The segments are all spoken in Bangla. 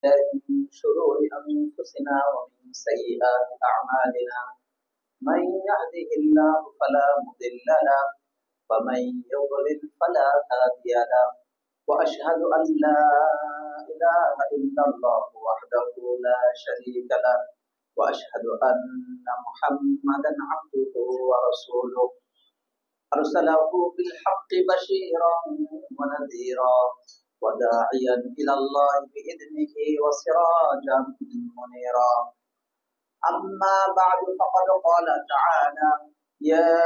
من شرور أنفسنا ومن سيئات أعمالنا من يهده الله فلا مضل له ومن يضلل فلا هادي له وأشهد أن لا إله إلا الله وحده لا شريك له وأشهد أن محمدا عبده ورسوله أرسله بالحق بشيرا ونذيرا وداعيا إلى الله بإذنه وسراجا منيرا أما بعد فقد قال تعالى يا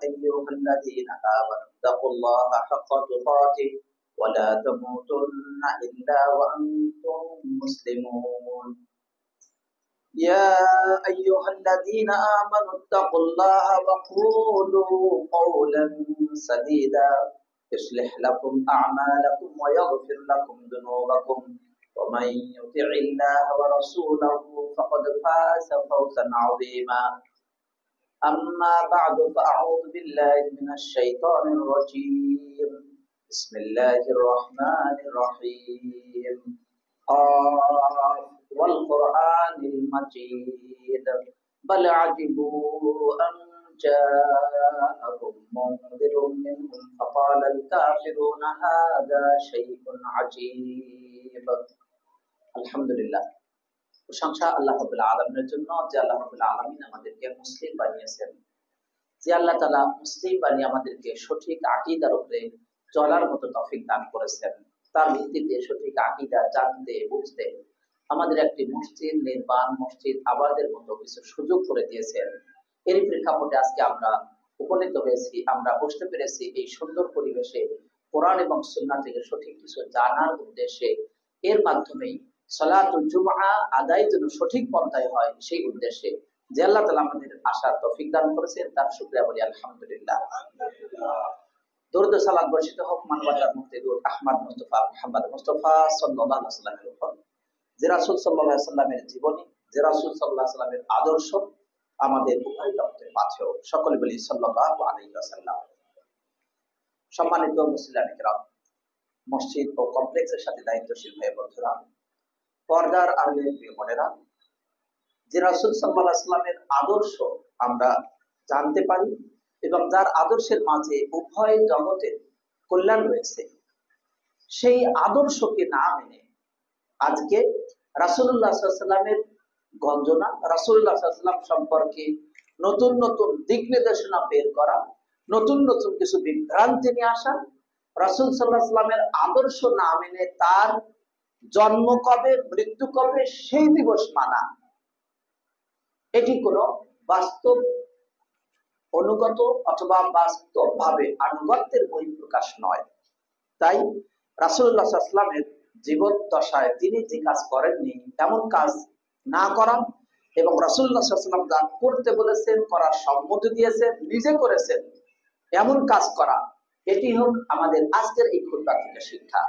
أيها الذين آمنوا اتقوا الله حق تقاته ولا تموتن إلا وأنتم مسلمون يا أيها الذين آمنوا اتقوا الله وقولوا قولا سديدا يصلح لكم أعمالكم ويغفر لكم ذنوبكم ومن يطع الله ورسوله فقد فاز فوزا عظيما أما بعد فأعوذ بالله من الشيطان الرجيم بسم الله الرحمن الرحيم والقرآن المجيد بل عجبوا أن جاءهم منذر منهم فقال الكافرون هذا شيء عجيب الحمد لله প্রশংসা আল্লাহ রাব্বুল আলামিনের জন্য যে আল্লাহ রাব্বুল আলামিন আমাদেরকে মুসলিম বানিয়েছেন, যে আল্লাহ তাআলা মুসলিম বানিয়ে আমাদেরকে সঠিক আকীদার উপরে চলার মতো তৌফিক দান করেছেন। তার ভিত্তিতে সঠিক আকীদা জানতে বুঝতে আমাদের একটি মসজিদ নির্মাণ, মসজিদ আবাদের মতো কিছু সুযোগ করে দিয়েছেন। এর প্রেক্ষাপটে আজকে আমরা উপনীত হয়েছি, আমরা বসতে পেরেছি এই সুন্দর পরিবেশে কোরআন এবং সুন্নাহ থেকে সঠিক কিছু জানার উদ্দেশ্যে। এর মাধ্যমেই সালাতুল জুমআ আদায় যেন সঠিক পন্থায় হয় সেই উদ্দেশ্যে যে আল্লাহ তাআলা আমাদের আশার তৌফিক দান করেছেন, তার শুকরিয়া বলি আলহামদুলিল্লাহ। দরুদ ও সালাত বর্ষিত হোক মানবতার মুক্তি দূত আহমদ মুস্তাফা মুহাম্মদ মুস্তাফা সাল্লাল্লাহু আলাইহি ওয়াসাল্লামের উপর, যে রাসূল সাল্লাল্লাহু আলাইহি ওয়াসাল্লামের জীবনী, যে রাসূল সাল্লাল্লাহু আলাইহি ওয়াসাল্লামের আদর্শ আমাদের উভয় রক্তের মাঝেও। সকলে বলি সাল্লাল্লাহু আলাইহি ওয়াসাল্লাম। সম্মানিত মুসলিম কিরাম, মসজিদ ও কমপ্লেক্সের সাথে দায়িত্বশীল ভাই বন্ধুরা, পর্দার আড়ালের প্রিয় বোনেরা, যে রাসূল সাল্লাল্লাহু আলাইহি ওয়াসাল্লামের আদর্শ আমরা জানতে পারি এবং যার আদর্শের মাঝে উভয় জগতের কল্যাণ রয়েছে, সেই আদর্শকে না মেনে আজকে রাসূলুল্লাহ সাল্লাল্লাহু আলাইহি ওয়াসাল্লামের গঞ্জনা, রাসূলুল্লাহ সাল্লাল্লাহু আলাইহি ওয়াসাল্লাম সম্পর্কে নতুন নতুন দিক নির্দেশনা বের করা, নতুন নতুন কিছু বিভ্রান্তি নিয়ে আসা, রাসূল সাল্লাল্লাহু আলাইহি ওয়াসাল্লামের আদর্শ না মেনে তার জন্ম কবে, মৃত্যু কবে সেই দিবস মানা, এটি কোনো বাস্তব অনুগত অথবা বাস্তব ভাবে আনুগত্যের বহিঃপ্রকাশ নয়। তাই রাসূলুল্লাহ সাল্লাল্লাহু আলাইহি ওয়াসাল্লামের জীবন দশায় তিনি যে কাজ করেননি এমন কাজ না করা এবং রাসূলুল্লাহ সাল্লাল্লাহু আলাইহি ওয়াসাল্লাম যা করতে বলেছেন, করার সম্মতি দিয়েছেন, নিজে করেছেন এমন কাজ করা, এটি হোক আমাদের আজকের এই খুতবা থেকে শিক্ষা।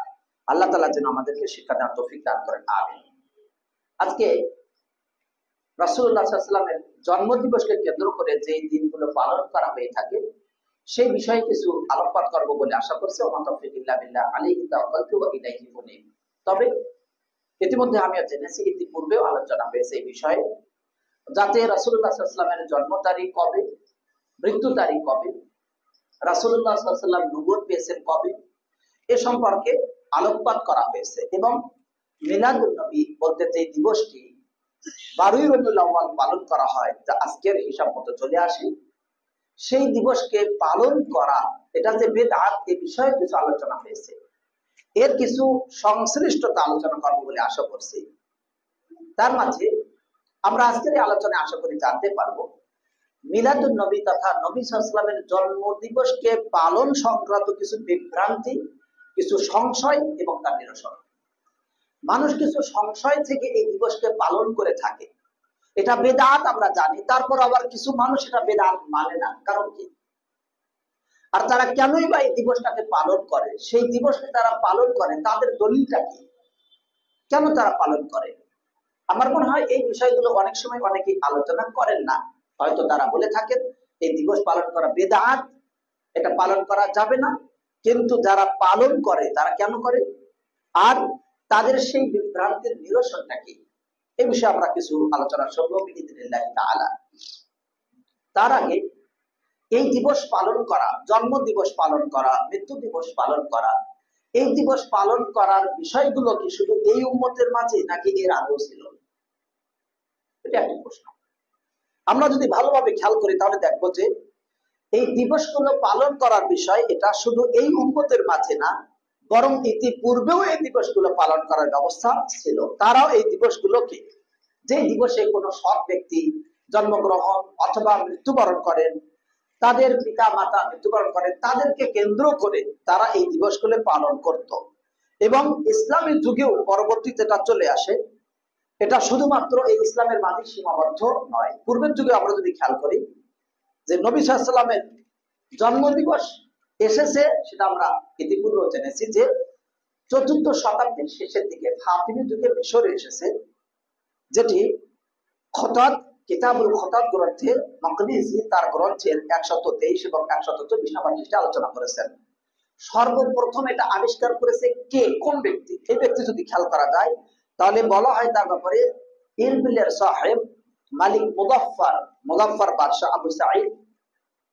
আল্লাহ তাআলা যেন আমাদেরকে শিক্ষা দেওয়ার তৌফিক দান করেন, আমিন। আজকে রাসূলুল্লাহ সাল্লাল্লাহু আলাইহি ওয়াসাল্লামের জন্মদিবসকে কেন্দ্র করে যে দিনগুলো পালন করা হয়ে থাকে সেই বিষয়ে কিছু আলোকপাত করব বলে আশা করছি। ওয়া তাওফীক ইল্লা বিল্লাহ আলাইহি তাওয়াক্কালতু ওয়া ইলাইহি উনীব। তবে ইতিমধ্যে আমি জেনেছি, ইতিপূর্বেও আলোচনা হয়েছে এই বিষয়ে, যাতে রাসূলুল্লাহ সাল্লাল্লাহু আলাইহি ওয়াসাল্লামের জন্ম তারিখ কবে, মৃত্যু তারিখ কবে, রাসূলুল্লাহ সাল্লাল্লাহু আলাইহি ওয়াসাল্লাম নবুয়ত পেয়েছেন কবে, এ সম্পর্কে আলোকপাত করা হয়েছে। এবং মিলাদুন নবী বলতে যে দিবসটি 12ই রবিউল আউয়াল পালন করা হয়, যা আজকের হিসাব মতো চলে আসে, সেই দিবসকে পালন করা এটা যে বিদআত, এই বিষয়ে কিছু আলোচনা হয়েছে। এর কিছু সংশ্লিষ্টতা আলোচনা করবো বলে আশা করছি। তার মাঝে আমরা আজকের এই আলোচনায় আশা করি জানতে পারবো মিলাদুন নবী তথা নবী সাল্লাল্লাহু আলাইহি ওয়াসাল্লামের জন্ম দিবসকে পালন সংক্রান্ত কিছু বিভ্রান্তি, কিছু সংশয় এবং তার নিরসন। মানুষ কিছু সংশয় থেকে এই দিবসকে পালন করে থাকে, এটা বেদাত আমরা জানি, তারপর আবার কিছু মানুষ এটা বেদাত মানে না। কারণ কি? আর তারা কেনই বা এই দিবসটাকে পালন করে, সেই দিবসকে তারা পালন করে তাদের দলিলটা কি, কেন তারা পালন করে? আমার মনে হয় এই বিষয়গুলো অনেক সময় অনেকেই আলোচনা করেন না। হয়তো তারা বলে থাকেন এই দিবস পালন করা বেদাত, এটা পালন করা যাবে না, কিন্তু যারা পালন করে তারা কেন করে, আর তাদের সেই বিভ্রান্তির নিরসনটা কি, এই বিষয়ে আমরা কিছু আলোচনা করব বিইذنিল্লাহি তাআলা। তার আগে এই দিবস পালন করা, জন্ম দিবস পালন করা, মৃত্যু দিবস পালন করা, এই দিবস পালন করার বিষয়গুলো কি শুধু এই উম্মতের মাঝে নাকি এর আগেও ছিল? এটা একটা প্রশ্ন। আমরা যদি ভালোভাবে খেয়াল করি তাহলে দেখবো যে এই দিবসগুলো পালন করার বিষয় এটা শুধু এই উম্মতের মাঝে না, বরং ইতিপূর্বেও এই দিবসগুলো পালন করার ব্যবস্থা ছিল। তারাও এই দিবসগুলোকে, যে দিবসে কোনো সৎ ব্যক্তি জন্মগ্রহণ অথবা মৃত্যুবরণ করেন, তাদের পিতা মাতা মৃত্যুবরণ করেন, তাদেরকে কেন্দ্র করে তারা এই দিবসগুলো পালন করত। এবং ইসলামের যুগেও পরবর্তীতে এটা চলে আসে। এটা শুধুমাত্র এই ইসলামের মাঝে সীমাবদ্ধ নয়। পূর্বের যুগে আমরা যদি খেয়াল করি যে নবী সাল্লাল্লাহু আলাইহি ওয়াসাল্লামের জন্মদিবস এসেছে, সেটা আমরা ইতিপূর্বে জেনেছি যে ৪র্থ শতাব্দীর শেষের দিকে ফাতিমি যুগে মিশরে এসেছে, যেটি খতাত কিতাবুল খতাত গ্রন্থে মাকদিসি তার গ্রন্থের ১২৩ এবং ১২৪ নম্বর পৃষ্ঠাে আলোচনা করেছেন। সর্বপ্রথম এটা আবিষ্কার করেছে কে, কোন ব্যক্তি? এই ব্যক্তি যদি খেয়াল করা যায় তাহলে বলা হয় তার ব্যাপারে ইরবিলের সাহেব মালিক মুজাফফর বাদশাহ আবু সাঈদ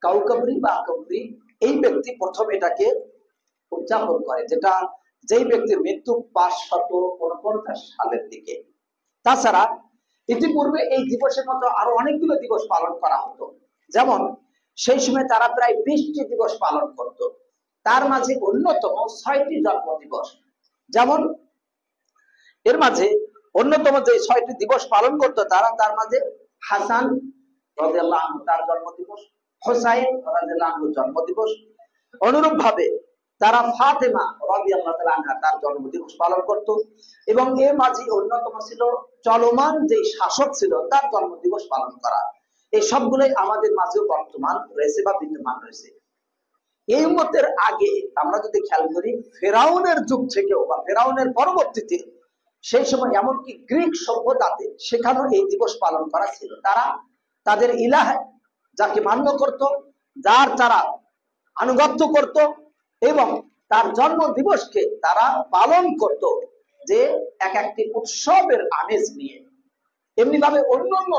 কাউকাবরি বা আকবরি, এই ব্যক্তি প্রথম এটাকে উদযাপন করে, যেটা যেই ব্যক্তির মৃত্যু ৫৪৯ সালের দিকে। তাছাড়া ইতিপূর্বে এই দিবসের মতো আরো অনেকগুলো দিবস পালন করা হতো। যেমন সেই সময় তারা প্রায় ২০টি দিবস পালন করত। তার মাঝে অন্যতম ৬টি জন্ম দিবস। যেমন এর মাঝে অন্যতম যে ৬টি দিবস পালন করত তারা, তার মাঝে হাসান রাদিয়াল্লাহু আনহু তার জন্ম দিবস, হুসাইন রাদিয়াল্লাহু আনহু জন্ম দিবস, অনুরূপ ভাবে তারা ফাতেমা রাদিয়াল্লাহু তাআলা আনহা তার জন্ম দিবস পালন করত। এবং এর মাঝে অন্যতম ছিল চলমান যে শাসক ছিল তার জন্ম দিবস পালন করা। এই সবগুলোই আমাদের মাঝেও বর্তমান রয়েছে বা বিদ্যমান রয়েছে। এই উম্মতের আগে আমরা যদি খেয়াল করি, ফেরাউনের যুগ থেকেও বা ফেরাউনের পরবর্তীতে সেই সময় এমনকি গ্রিক সভ্যতাতে সেখানেও এই দিবস পালন করা ছিল। তারা তাদের ইলাহ যাকে মান্য করত, যার তারা আনুগত্য করত এবং তার জন্ম দিবসকে তারা পালন করত যে এক একটি উৎসবের আমেজ নিয়ে। এমনি ভাবে অন্যান্য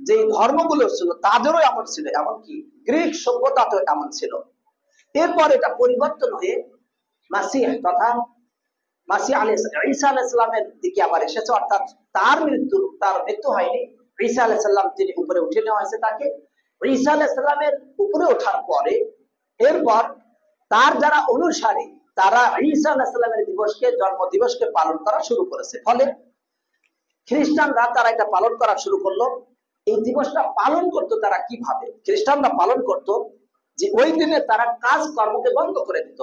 যে ধর্মগুলো ছিল তাদেরও এমন ছিল, এমনকি গ্রিক সভ্যতাতেও এমন ছিল। এরপর এটা পরিবর্তন হয়ে মাসিহ তথা মাসিহ ঈসা আলাইহিস সালামের দিকে আবার এসেছে, অর্থাৎ তার মৃত্যু হয়নি, ঈসা আলাইহিস সালাম তিনি উপরে উঠে নেওয়া হয়েছে। তাকে ঈসা আলাইহিস সালামের উপরে ওঠার পরে এরপর তার যারা অনুসারী তারা ঈসা আলাইহিস সালামের দিবসকে, জন্ম দিবসকে পালন করা শুরু করেছে। ফলে খ্রিস্টানরা তারা এটা পালন করা শুরু করলো। এই দিবসটা পালন করতো তারা কিভাবে? খ্রিস্টানরা পালন করত যে ওই দিনে তারা কাজ কর্মকে বন্ধ করে দিত,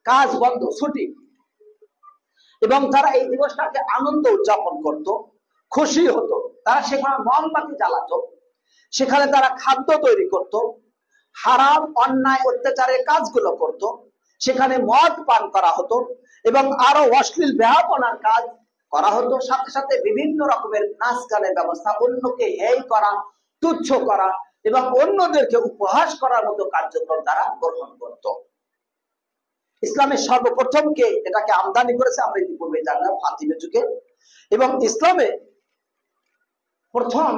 কাজ বন্ধ, ছুটি, এবং তারা এই দিবসটাকে আনন্দ উদযাপন করত, খুশি হতো। তারা সেখানে মোমবাতি জ্বালাতো, সেখানে তারা খাদ্য তৈরি করত, হারাম অন্যায় অত্যাচারের কাজগুলো করত, সেখানে মদ পান করা হতো এবং আরো অশ্লীল বেহাপনার কাজ করা হতো। সাথে সাথে বিভিন্ন রকমের নাচ গানের ব্যবস্থা, অন্যকে হেয় করা, তুচ্ছ করা এবং অন্যদেরকে উপহাস করার মতো কার্যক্রম তারা গ্রহণ করত। ইসলামের সর্বপ্রথম কে এটাকে আমদানি করেছে আমরা ইতিপূর্বে জানলাম, ফাতিমি যুগে। এবং ইসলামে প্রথম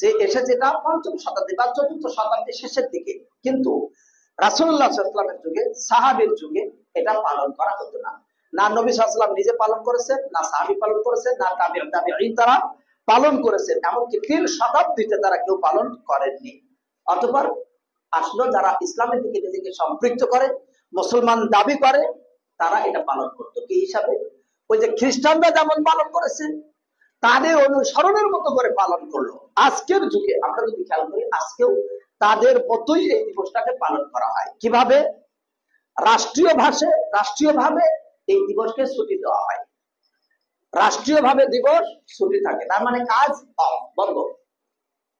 যে এসেছে এটা ৫ম শতাব্দী বা ৪র্থ শতাব্দীর শেষের দিকে। কিন্তু রাসূলুল্লাহ সাল্লাল্লাহু আলাইহি ওয়াসাল্লামের যুগে, সাহাবীর যুগে এটা পালন করা হতো না। না নবী সাল্লাল্লাহু আলাইহি ওয়াসাল্লাম নিজে পালন করেছেন, না সাহাবী পালন করেছেন, না তাবিঈন তারা পালন করেছেন, এমনকি ৩ শতাব্দীতে তারা কেউ পালন করেননি। অতঃপর আসলো যারা ইসলামের দিকে নিজেকে সম্পৃক্ত করে, মুসলমান দাবি করে, তারা এটা পালন করতো কি হিসাবে? ওই যে খ্রিস্টানরা যেমন পালন করেছে তাদের অনুসরণের মতো করে পালন করলো। আজকের যুগে আমরা যদি খেয়াল করি, আজকেও তাদের মতোই এই দিবসটাকে পালন করা হয়। কিভাবে? রাষ্ট্রীয়ভাবে এই দিবসকে ছুটি দেওয়া হয়, রাষ্ট্রীয়ভাবে দিবস ছুটি থাকে, তার মানে কাজ বন্ধ,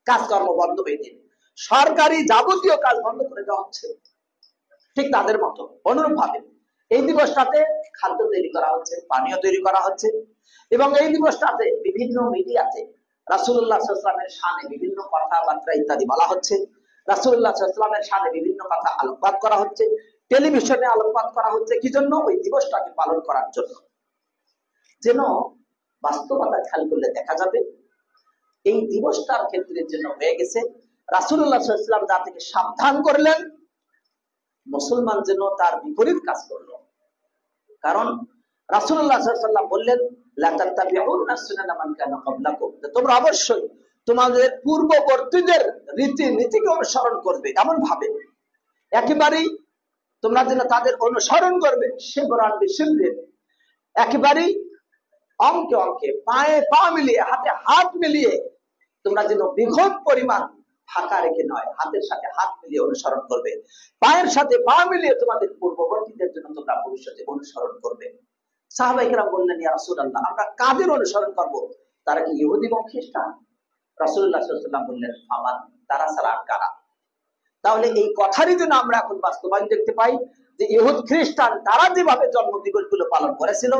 কাজকর্ম বন্ধ হয়ে দিন, সরকারি যাবতীয় কাজ বন্ধ করে দেওয়া হচ্ছে। ঠিক তাদের মতো অনুরূপ ভাবে এই দিবসটাতে খাদ্য তৈরি করা হচ্ছে, পানীয় তৈরি করা হচ্ছে এবং এই দিবসটাতে বিভিন্ন মিডিয়াতে রাসূলুল্লাহ সাল্লাল্লাহু আলাইহি ওয়াসাল্লামের শানে বিভিন্ন কথাবার্তা ইত্যাদি বলা হচ্ছে, রাসূলুল্লাহ সাল্লাল্লাহু আলাইহি ওয়াসাল্লামের শানে বিভিন্ন কথা আলোকপাত করা হচ্ছে, টেলিভিশনে আলোকপাত করা হচ্ছে। কি জন্য? ওই দিবসটাকে পালন করার জন্য। যেন বাস্তবতা খেয়াল করলে দেখা যাবে এই দিবসটার ক্ষেত্রে যেন হয়ে গেছে রাসূলুল্লাহ সাল্লাল্লাহু আলাইহি ওয়াসাল্লাম যা থেকে সাবধান করলেন, মুসলমান যেন তার বিপরীত কাজ করলো। কারণ রাসূলুল্লাহ সাল্লাল্লাহু আলাইহি ওয়াসাল্লাম বললেন, লা তাত্তাবিউনা সুনানা মান কানা ক্বাবলাকুম, তোমরা অবশ্যই তোমাদের পূর্ববর্তীদের রীতি নীতিকে অনুসরণ করবে, এমন ভাবে একেবারেই তোমরা যেন তাদের অনুসরণ করবে, সে কোরআন বিশুদ্ধ একেবারেই অঙ্কে অঙ্কে, পায়ে পা মিলিয়ে, হাতে হাত মিলিয়ে, তোমরা যেন বিঘত পরিমাণ ফাঁকা রেখে নয়, হাতের সাথে হাত মিলিয়ে অনুসরণ করবে, পায়ের সাথে পা মিলিয়ে তোমাদের পূর্ববর্তীদের জন্য তোমরা ভবিষ্যতে অনুসরণ করবে। সাহাবায়ে কেরাম বললেন, ইয়া রাসূলুল্লাহ, আমরা কাদের অনুসরণ করব? তারা কি ইহুদি বা খ্রিস্টান? রাসূলুল্লাহ সাল্লাল্লাহু আলাইহি ওয়াসাল্লাম বললেন, আমার তারা ছাড়া আর কারা? তাহলে এই কথারই জন্য আমরা এখন বাস্তবায়ন দেখতে পাই যে ইহুদ খ্রিস্টান তারা যেভাবে জন্মদিবসগুলো পালন করেছিল,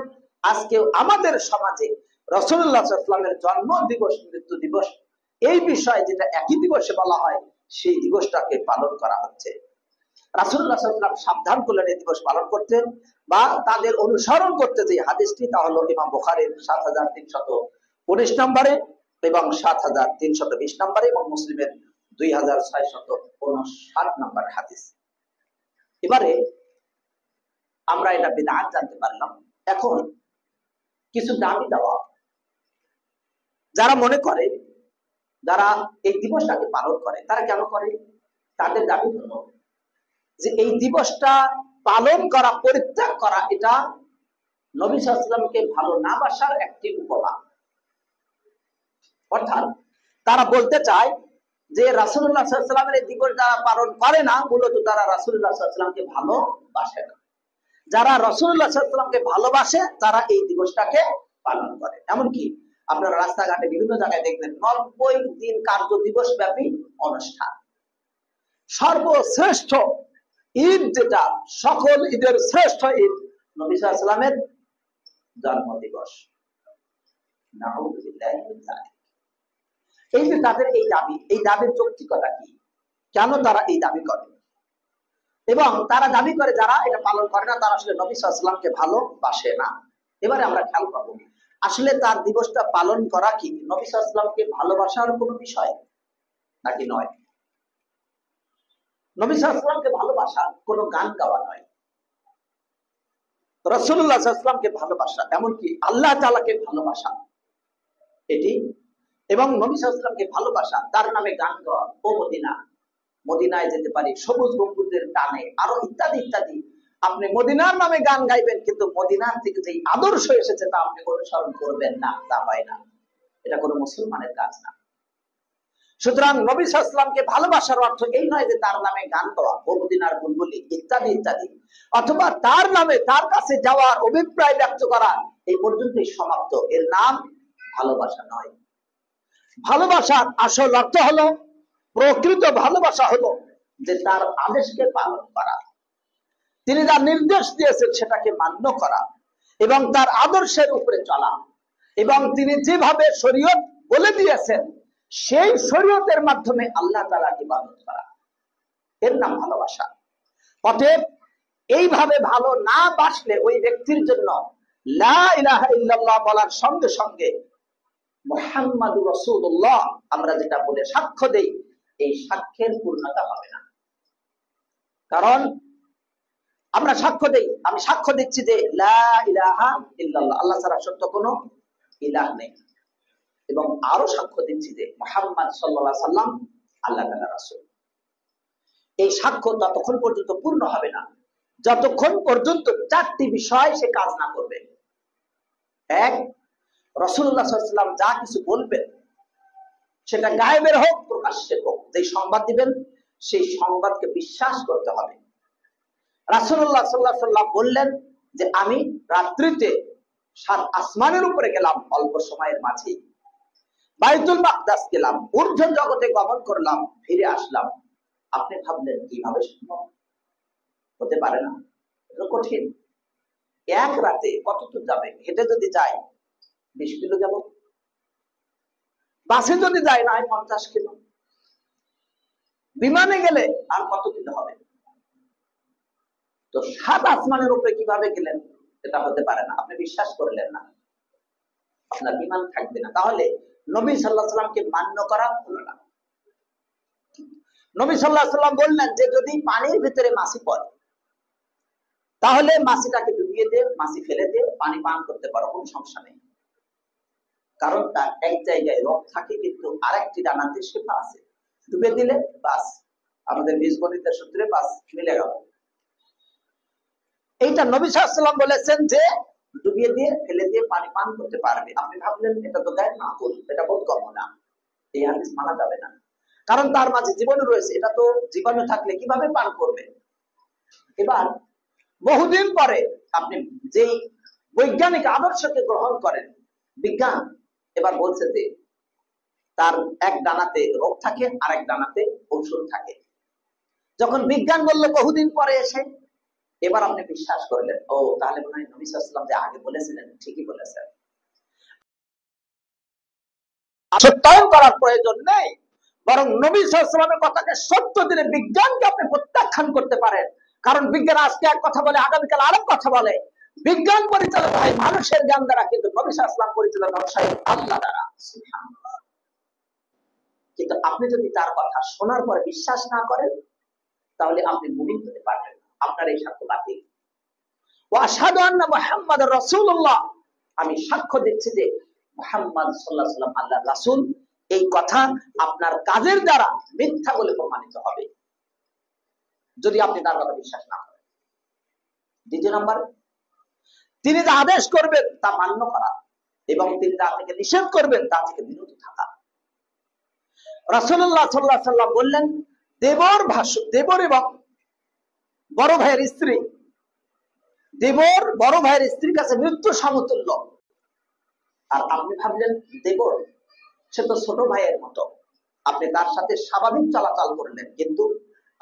আজকে আমাদের সমাজে রাসূলুল্লাহ সাল্লাল্লাহু আলাইহি ওয়াসাল্লামের জন্ম দিবস, মৃত্যু দিবস, এই বিষয়ে যেটা একই দিবসে বলা হয়, সেই দিবসটাকে পালন করা হচ্ছে। রাসূলুল্লাহ সাল্লাল্লাহু আলাইহি ওয়াসাল্লাম সাবধান করলেন এই দিবস পালন করতে বা তাদের অনুসরণ করতে। যে হাদিসটি, তা হলো ইমাম বুখারীর ৭৩১৯ নম্বরে এবং ৭৩২০ নম্বরে এবং মুসলিমের ২৬৫৯ নম্বর হাদিস। এবারে আমরা এটা বিদআত জানতে পারলাম। এখন কিছু দাবি দেওয়া, যারা মনে করে, যারা এই দিবসটাকে পালন করে, তারা কেন করে? তাদের দাবি হলো যে এই দিবসটা পালন করা, পরিত্যাগ করা, এটা নবী সাল্লাল্লাহু আলাইহি ওয়াসাল্লামকে ভালো না বাসার একটি উপমা। অর্থাৎ তারা বলতে চায় যে রাসূলুল্লাহ সাল্লাল্লাহু আলাইহি ওয়াসাল্লামের এই দিবস যারা পালন করে না, মূলত তারা রাসূলুল্লাহ সাল্লাল্লাহু আলাইহি ওয়াসাল্লামকে ভালোবাসে না। যারা রাসূলুল্লাহ সাল্লাল্লাহু আলাইহি ওয়াসাল্লামকে ভালোবাসে, তারা এই দিবসটাকে পালন করে। এমনকি আপনারা রাস্তাঘাটে বিভিন্ন জায়গায় দেখবেন ৯০ দিন কার্য দিবস ব্যাপী অনুষ্ঠান। সর্বশ্রেষ্ঠ ঈদ যেটা, সকল ঈদের শ্রেষ্ঠ ঈদ, নবী সাল্লাল্লাহু আলাইহি ওয়াসাল্লামের জন্ম দিবস। নাউযুবিল্লাহি মিন যালিক। এই যে তাদের এই দাবি, এই দাবির যৌক্তিকতা কি? কেন তারা এই দাবি করে? এবং তারা দাবি করে যারা এটা পালন করে না, তারা আসলে নবী সাল্লাল্লাহু আলাইহি ওয়াসাল্লামকে ভালোবাসে না। এবারে আমরা খেয়াল করব, আসলে তার দিবসটা পালন করা কি নবী সাল্লাল্লাহু আলাইহি ওয়াসাল্লামকে ভালোবাসার কোনো বিষয় নাকি নয়? নবী সাল্লাল্লাহু আলাইহি ওয়াসাল্লামকে ভালোবাসা কোনো গান গাওয়া নয়। রাসূলুল্লাহ সাল্লাল্লাহু আলাইহি ওয়াসাল্লামকে ভালোবাসা, এমনকি আল্লাহ তাআলাকে ভালোবাসা এটি, এবং নবী সাল্লাল্লাহু আলাইহি ওয়াসাল্লামকে ভালোবাসা, তার নামে গান গাওয়া, ও মদিনা, মদিনায় যেতে পারি, সবুজ গম্বুজের টানে, আরো ইত্যাদি ইত্যাদি। আপনি মদিনার নামে গান গাইবেন, কিন্তু মদিনার থেকে যে আদর্শ এসেছে তা আপনি অনুসরণ করবেন না, তা হয় না। এটা কোনো মুসলমানের কাজ না। সুতরাং নবী সাল্লাল্লাহু আলাইহি ওয়াসাল্লামকে ভালোবাসার অর্থ এই নয় যে তার নামে গান গাওয়া, ও মদিনার বুলবুলি ইত্যাদি ইত্যাদি, অথবা তার নামে তার কাছে যাওয়ার অভিপ্রায় ব্যক্ত করা, এই পর্যন্তই সমাপ্ত। এর নাম ভালোবাসা নয়। ভালোবাসার আসল অর্থ হলো, প্রকৃত ভালোবাসা হলো যে তার আদেশকে পালন করা, তিনি যা নির্দেশ দিয়েছেন সেটাকে মান্য করা, এবং তার আদর্শের উপরে চলা, এবং তিনি যেভাবে শরীয়ত বলে দিয়েছেন সেই শরীয়তের মাধ্যমে আল্লাহ তাআলার ইবাদত করা, এর নাম ভালোবাসা। অতএব এইভাবে ভালো না বাসলে ওই ব্যক্তির জন্য লা ইলাহা ইল্লাল্লাহ বলার সঙ্গে সঙ্গে মুহাম্মাদুর রাসূলুল্লাহ আমরা যেটা বলে সাক্ষ্য দেই, এই সাক্ষ্যের পূর্ণতা হবে না। কারণ আমরা সাক্ষ্য দেই, আমি সাক্ষ্য দিচ্ছি যে লা ইলাহা ইল্লাল্লাহ, আল্লাহ ছাড়া সত্য কোনো ইলাহ নেই, এবং আরো সাক্ষ্য দিচ্ছি যে মুহাম্মদ সাল্লাল্লাহু আলাইহি সাল্লাম আল্লাহ তাআলার রাসূল। এই সাক্ষ্য ততক্ষণ পর্যন্ত পূর্ণ হবে না যতক্ষণ পর্যন্ত চারটি বিষয় সে কাজ না করবে। এক, রাসূলুল্লাহ সাল্লাল্লাহু আলাইহি ওয়াসাল্লাম যা কিছু বলবেন, সেটা গায়েবের হোক প্রকাশ্যে হোক, যে সংবাদ দিবেন সেই সংবাদকে বিশ্বাস করতে হবে। রাসূলুল্লাহ সাল্লাল্লাহু আলাইহি ওয়াসাল্লাম বললেন যে আমি রাত্রিতে ৭ আসমানের উপরে গেলাম, অল্প সময়ের মাঝে বাইতুল মাকদাস গেলাম, ঊর্ধ্ব জগতে গমন করলাম, ফিরে আসলাম। আপনি ভাবলেন কিভাবে সম্ভব? হতে পারে না, এটা কঠিন। এক রাতে কত দূর যাবে? হেঁটে যদি যায় ২০ কিলো যাব, বাসে যদি যায় না হয় ৫০ কিলো, বিমানে গেলে আর কত কিলো হবে? তো ৭ আসমানের উপরে কিভাবে গেলেন? এটা হতে পারে না, আপনি বিশ্বাস করলেন না। আপনার ঈমান থাকবে না। তাহলে নবী সাল্লাল্লাহু আলাইহি সাল্লামকে মান্য করা হলো না। নবী সাল্লাল্লাহু আলাইহি সাল্লাম বললেন যে যদি পানির ভিতরে মাছি পড়ে তাহলে মাছিটাকে ডুবিয়ে দিয়ে মাছি ফেলে দিয়ে পানি পান করতে পারো, কোনো সমস্যা নেই। কারণ তার এক জায়গায় রোগ থাকে কিন্তু আরেকটি ডানাতে শেফা আছে, ডুবে দিলে বাস আমাদের বীজগণিতের সূত্রে বাস মিলে গেল। এইটা নবী সাল্লাল্লাহু আলাইহি সাল্লাম বলেছেন যে ডুবিয়ে দিয়ে ফেলে দিয়ে পানি পান করতে পারবে। আপনি ভাবলেন এটা তো গায়ের মাকুল, এটা বোধগম্য না, এই হাদিস মানা যাবে না, কারণ তার মাঝে জীবাণু রয়েছে, এটা তো জীবাণু থাকলে কিভাবে পান করবে। এবার বহুদিন পরে আপনি যেই বৈজ্ঞানিক আদর্শকে গ্রহণ করেন, বিজ্ঞান এবার বলছে যে তার এক ডানাতে রোগ থাকে আর এক ডানাতে ঔষধ থাকে। যখন বিজ্ঞান বললো বহুদিন পরে এসে, এবার আপনি বিশ্বাস করলেন, ও তাহলে মনে হয় নবী সাল্লাল্লাহু আলাইহি ওয়াসাল্লাম যে আগে বলেছিলেন ঠিকই বলেছেন, সত্যায়ন করার প্রয়োজন নেই। বরং নবী সাল্লাল্লাহু আলাইহি ওয়াসাল্লামের কথাকে সত্য দিলে বিজ্ঞানকে আপনি প্রত্যাখ্যান করতে পারেন। কারণ বিজ্ঞান আজকে এক কথা বলে, আগামীকাল আরেক কথা বলে। বিজ্ঞান পরিচালিত হয় মানুষের জ্ঞান দ্বারা, কিন্তু নবী সাল্লাল্লাহু আলাইহি ওয়াসাল্লাম পরিচালিত হয় আল্লাহ দ্বারা। সুবহানাল্লাহ। কিন্তু আপনি যদি তার কথা শোনার পরে বিশ্বাস না করেন তাহলে আপনি মুমিন হতে পারবেন না, আপনার এই সাক্ষ্য বাতিল। ওয়া আশহাদু আন্না মুহাম্মাদুর রাসূলুল্লাহ, আমি সাক্ষ্য দিচ্ছি যে মুহাম্মদ সাল্লাল্লাহু আলাইহি ওয়াসাল্লাম আল্লাহর রাসূল। এই কথা আপনার কাজের দ্বারা মিথ্যা বলে প্রমাণিত হবে যদি আপনি তার কথা বিশ্বাস না করেন। দ্বিতীয় নাম্বার, তিনি যা আদেশ করবেন তা মান্য করা এবং তিনি যা থেকে নিষেধ করবেন তা থেকে বিরত থাকা। রাসূলুল্লাহ সাল্লাল্লাহু আলাইহি ওয়াসাল্লাম বললেন, দেবর এবং বড় ভাইয়ের স্ত্রী, দেবর বড় ভাইয়ের স্ত্রীর কাছে মৃত্যু সমতুল্য। আর আপনি ভাবলেন দেবর সে তো ছোট ভাইয়ের মতো, আপনি তার সাথে স্বাভাবিক চলাচল করলেন, কিন্তু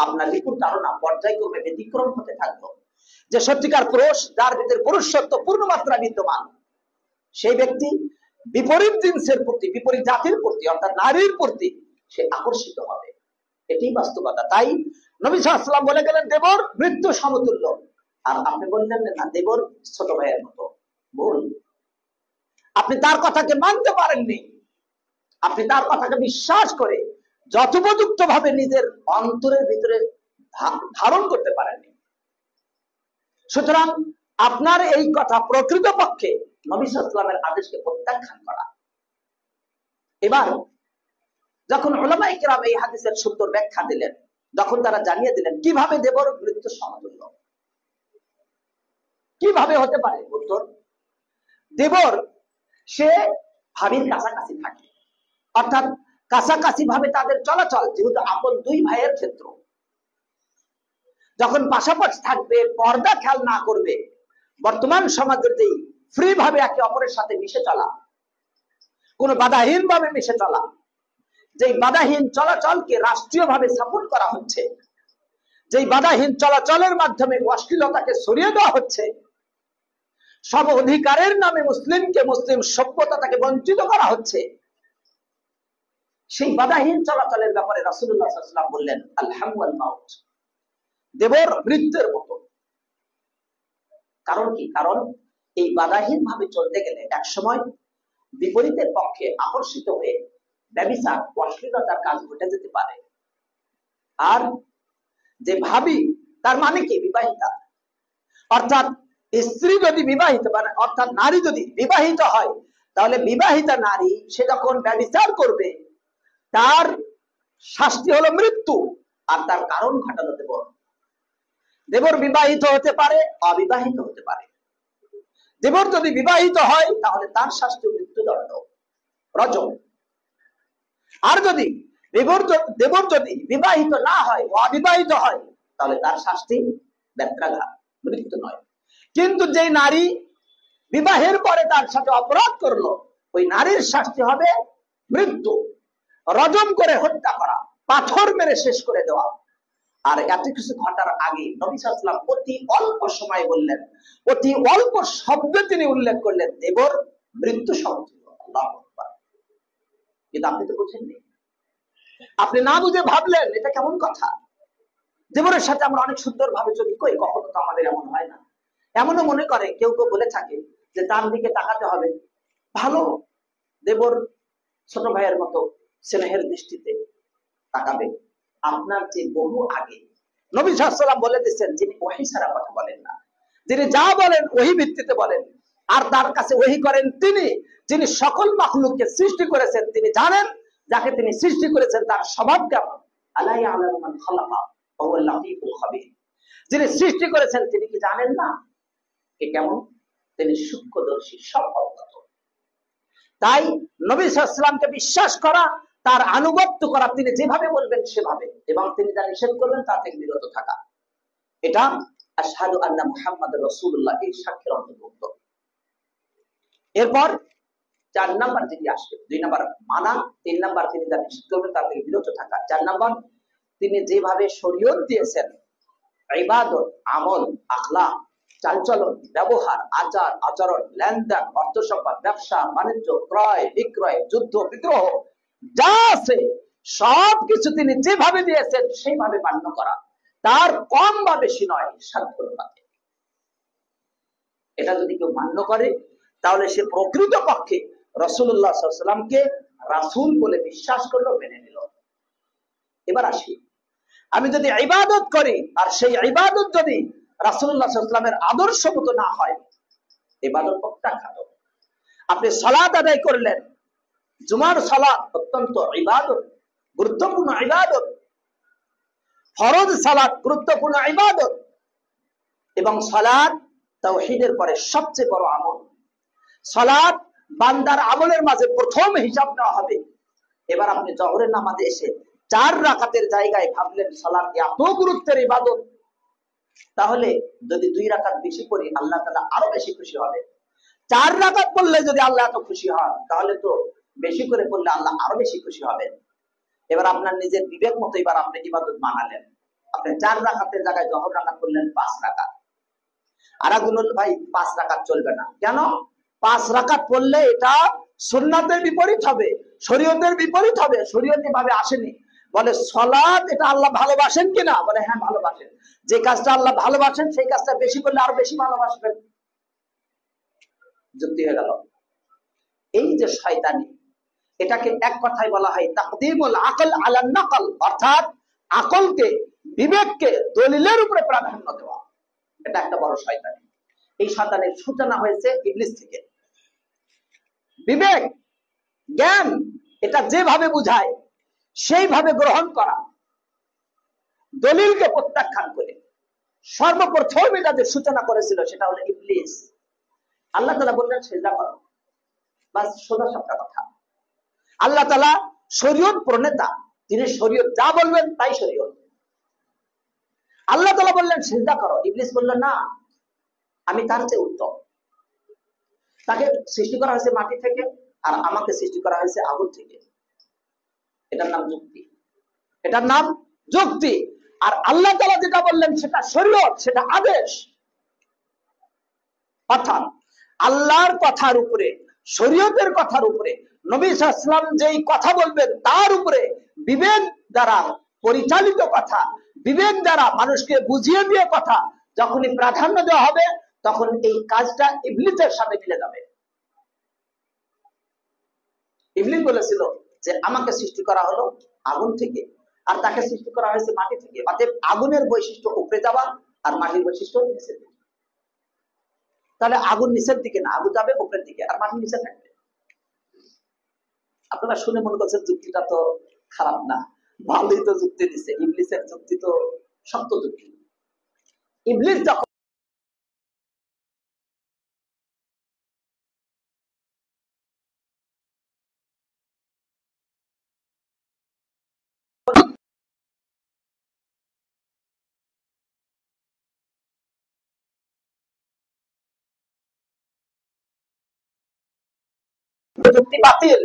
আপনার রিপুর ধারণা পর্যায়ক্রমে ব্যতিক্রম হতে থাকলো। যে সত্যিকার পুরুষ, যার ভিতরে পুরুষত্ব পূর্ণ মাত্রা বিদ্যমান, সেই ব্যক্তি বিপরীত জিন্সের প্রতি, বিপরীত জাতির প্রতি অর্থাৎ নারীর প্রতি সে আকর্ষিত হবে। এটি বাস্তবতা। তাই নবী সাল্লাল্লাহু আলাইহি ওয়াসাল্লাম বলে গেলেন দেবর মৃত্যু সমতুল্য, আর আপনি বললেন না দেবর ছোট ভাইয়ের মতো। ভুল। আপনি তার কথাকে মানতে পারেননি, আপনি তার কথাকে বিশ্বাস করে যথোপযুক্ত ভাবে নিজের অন্তরের ভিতরে ধারণ করতে পারেননি। সুতরাং আপনার এই কথা প্রকৃতপক্ষে নবী সাল্লাল্লাহু আলাইহি ওয়াসাল্লামের আদেশকে প্রত্যাখ্যান করা। এবার যখন উলামায়ে কেরাম এই হাদিসের সুন্দর ব্যাখ্যা দিলেন, তখন তারা জানিয়ে দিলেন কিভাবে দেবর মৃত্যু সমতুল্য, কিভাবে হতে পারে। উত্তর, দেবর সে ভাবির কাছাকাছি থাকে, অর্থাৎ কাছাকাছি ভাবে তাদের চলাচল, যেহেতু আপন দুই ভাইয়ের ক্ষেত্র, যখন পাশাপাশি থাকবে, পর্দা খেয়াল না করবে, বর্তমান সমাজের যেই ফ্রি ভাবে একে অপরের সাথে মিশে চলা, কোন বাধাহীন ভাবে মিশে চলা, যেই বাধাহীন চলাচলকে রাষ্ট্রীয় ভাবে সাপোর্ট করা হচ্ছে, যেই বাধাহীন চলাচলের মাধ্যমে অশ্লীলতাকে সরিয়ে দেওয়া হচ্ছে, সব অধিকারের নামে মুসলিমকে, মুসলিম সভ্যতা তাকে বঞ্চিত করা হচ্ছে, সেই বাধাহীন চলাচলের ব্যাপারে রাসূলুল্লাহ সাল্লাল্লাহু আলাইহি ওয়াসাল্লাম বললেন আল-হাম ওয়াল মাউত, দেবর মৃত্যুর মতো। কারণ কি? কারণ এই বাধাহীন ভাবে চলতে গেলে একসময় বিপরীতের পক্ষে আকর্ষিত হয়ে ব্যভিচার, অশ্লীলতার কাজ ঘটে যেতে পারে। আর যে ভাবি, তার মানে কি? বিবাহিতা, অর্থাৎ স্ত্রী যদি বিবাহিত, মানে অর্থাৎ নারী যদি বিবাহিত হয়, তাহলে বিবাহিতা নারী সে যখন ব্যভিচার করবে তার শাস্তি হলো মৃত্যু, আর তার কারণ ঘটালো দেবর। দেবর বিবাহিত হতে পারে, অবিবাহিত হতে পারে। দেবর যদি বিবাহিত হয় তাহলে তার শাস্তি মৃত্যুদণ্ড, রজম। আর যদি দেবর যদি বিবাহিত না হয়, অবিবাহিত হয়, তাহলে তার শাস্তি বেত্রাঘাত, মৃত্যু নয়। কিন্তু যে নারী বিবাহের পরে তার সাথে অপরাধ করলো, ওই নারীর শাস্তি হবে মৃত্যু, রজম করে হত্যা করা, পাথর মেরে শেষ করে দেওয়া। আর এত কিছু ঘটার আগে নবী সাল্লাল্লাহু আলাইহি ওয়াসাল্লাম অতি অল্প সময় বললেন, অতি অল্প শব্দে তিনি উল্লেখ করলেন দেবর মৃত্যু সমতুল্য। আল্লাহু আকবার। কিন্তু আপনি তো বুঝেননি, আপনি না বুঝে ভাবলেন এটা কেমন কথা। দেবরের সাথে আমরা অনেক সুন্দর ভাবে চলি, কই কখনো তো আমাদের এমন হয় না। এমনও মনে করে কেউ কেউ বলে থাকে যে তার দিকে তাকাতে হবে, ভালো দেবর ছোট ভাইয়ের মতো স্নেহের দৃষ্টিতে তাকাবে। আপনার যে বহু আগে নবী সাল্লাল্লাহু আলাইহি ওয়াসাল্লাম বলে দিচ্ছেন, যিনি ওহী ছাড়া কথা বলেন না, যিনি যা বলেন ওহী ভিত্তিতে বলেন, আর তার কাছে ওহী করেন তিনি, যিনি সকল মাখলুককে সৃষ্টি করেছেন, তিনি জানেন যাকে তিনি সৃষ্টি করেছেন তার স্বভাব কেমন। আলা ইয়ালামু মান খালাকা ওয়া হুয়াল লাতীফুল খাবীর। যিনি সৃষ্টি করেছেন তিনি কি জানেন না কে কেমন? তিনি সূক্ষ্মদর্শী, সব অবগত। তাই নবী সাল্লাল্লাহু আলাইহি ওয়াসাল্লামকে বিশ্বাস করা, তার আনুগত্য করা, তিনি যেভাবে বলবেন সেভাবে, এবং তিনি যা নিষেধ করবেন তা থেকে বিরত থাকা, এটা আশহাদু আন্না মুহাম্মাদুর রাসূলুল্লাহ এই সাক্ষ্যের অন্তর্ভুক্ত। এরপর 4 নাম্বার যেটি আসবে, 2 নাম্বার মানা, 3 নাম্বার তিনি যা নিষেধ করবেন তা থেকে বিরত থাকা, 4 নাম্বার তিনি যেভাবে শরীয়ত দিয়েছেন, ইবাদত, আমল, আখলাক, চালচলন, ব্যবহার, আচার আচরণ, লেনদেন, অর্থ সম্পদ, ব্যবসা বাণিজ্য, ক্রয় বিক্রয়, যুদ্ধ বিগ্রহ, যা আছে সবকিছু তিনি যেভাবে দিয়েছেন সেইভাবে মান্য করা, তার কম বা বেশি নয়, সাধ্য অনুপাতে। এটা যদি কেউ মান্য করে তাহলে সে প্রকৃত পক্ষে রাসূলুল্লাহ সাল্লাল্লাহু আলাইহি ওয়াসাল্লামকে রাসূল বলে বিশ্বাস করলো, মেনে নিল। এবার আসি, আমি যদি ইবাদত করি আর সেই ইবাদত যদি রাসূলুল্লাহ সাল্লাল্লাহু আলাইহি ওয়াসাল্লামের আদর্শ মতো না হয়, ইবাদত প্রত্যাখ্যাত। আপনি সালাত আদায় করলেন, জুমার সালাত অত্যন্ত ইবাদত, গুরুত্বপূর্ণ ইবাদত, ফরজ সালাত গুরুত্বপূর্ণ ইবাদত, এবং সালাত তাওহীদের পরে সবচেয়ে বড় আমল। সালাত বান্দার আমলের মাঝে প্রথম হিসাব নেওয়া হবে। এবার আপনি জোহরের নামাজে এসে 4 রাকাতের জায়গায় ভাবলেন সালাত এত গুরুত্বের ইবাদত, তাহলে যদি 2 রাকাত বেশি করি আল্লাহ তাআলা আরো বেশি খুশি হবে। 4 রাকাত পড়লে যদি আল্লাহ এত খুশি হন, তাহলে তো বেশি করে পড়লে আল্লাহ আরো বেশি খুশি হবেন। এবার আপনার নিজের বিবেক মতো এবার আপনি ইবাদত বানালেন। আপনি 4 রাকাতের জায়গায় জোহর রাকাত করলেন 5 রাকাত। আর একজন বলল ভাই 5 রাকাত চলবে না। কেন? 5 রাকাত পড়লে এটা সুন্নাতের বিপরীত হবে, শরীয়তের বিপরীত হবে, শরীয়তে ভাবে আসেনি। বলে সালাত এটা আল্লাহ ভালোবাসেন কিনা? বলে হ্যাঁ ভালোবাসেন। যে কাজটা আল্লাহ ভালোবাসেন সেই কাজটা বেশি করলে আরো বেশি ভালোবাসবেন। যুক্তি হয়ে গেল। এই যে শয়তানি, এটাকে এক কথায় বলা হয় তাকদীমুল আকল আলান নাকল, অর্থাৎ আকলকে, বিবেককে দলিলের উপরে প্রাধান্য দেওয়া। এটা একটা বড় শয়তানি। এই শয়তানের সূচনা হয়েছে ইবলিস থেকে। বিবেক, জ্ঞান, এটা যেভাবে বুঝায় সেইভাবে গ্রহণ করা, দলিলকে প্রত্যাখ্যান করে সর্বপ্রথম এটা যে সূচনা করেছিল সেটা হলো ইবলিস। আল্লাহ তাআলা বললেন সিজদা করো, বাস সোজা সাপটা কথা। আল্লাহ তাআলা শরীয়ত প্রণেতা, তিনি শরীয়ত যা বলবেন তাই শরীয়ত। আল্লাহ তাআলা বললেন সিজদা করো, ইবলিস বলল না, আমি তার চেয়ে উত্তম। তাকে সৃষ্টি করা হয়েছে মাটি থেকে, আর আমাকে সৃষ্টি করা হয়েছে আগুন থেকে। এটার নাম যুক্তি, এটার নাম যুক্তি। আর আল্লাহ তাআলা যেটা বললেন সেটা শরীয়ত, সেটা আদেশ। অর্থাৎ আল্লাহর কথার উপরে, শরীয়তের কথার উপরে, নবী সাল্লাল্লাহু আলাইহি ওয়াসাল্লাম যেই কথা বলবেন তার উপরে বিবেক দ্বারা পরিচালিত কথা, বিবেক দ্বারা মানুষকে বুঝিয়ে দিয়ে কথা যখনই প্রাধান্য দেওয়া হবে, তখন এই কাজটা ইবলিসের সাথে মিলে যাবে। ইবলিস বলেছিল যে আমাকে সৃষ্টি করা হলো আগুন থেকে, আর তাকে সৃষ্টি করা হয়েছে মাটি থেকে। অতএব আগুনের বৈশিষ্ট্য উপরে যাওয়া আর মাটির বৈশিষ্ট্য নিচের দিকে। তাহলে আগুন নিচের দিকে না, আগুন যাবে উপরের দিকে আর মাটি নিচে থাকবে। আপনারা শুনে মনে করছেন যুক্তিটা তো খারাপ না, ভালোই তো যুক্তি দিচ্ছে। ইবলিসের যুক্তি তো শক্ত যুক্তি। ইবলিস যখন যুক্তি বাতিল,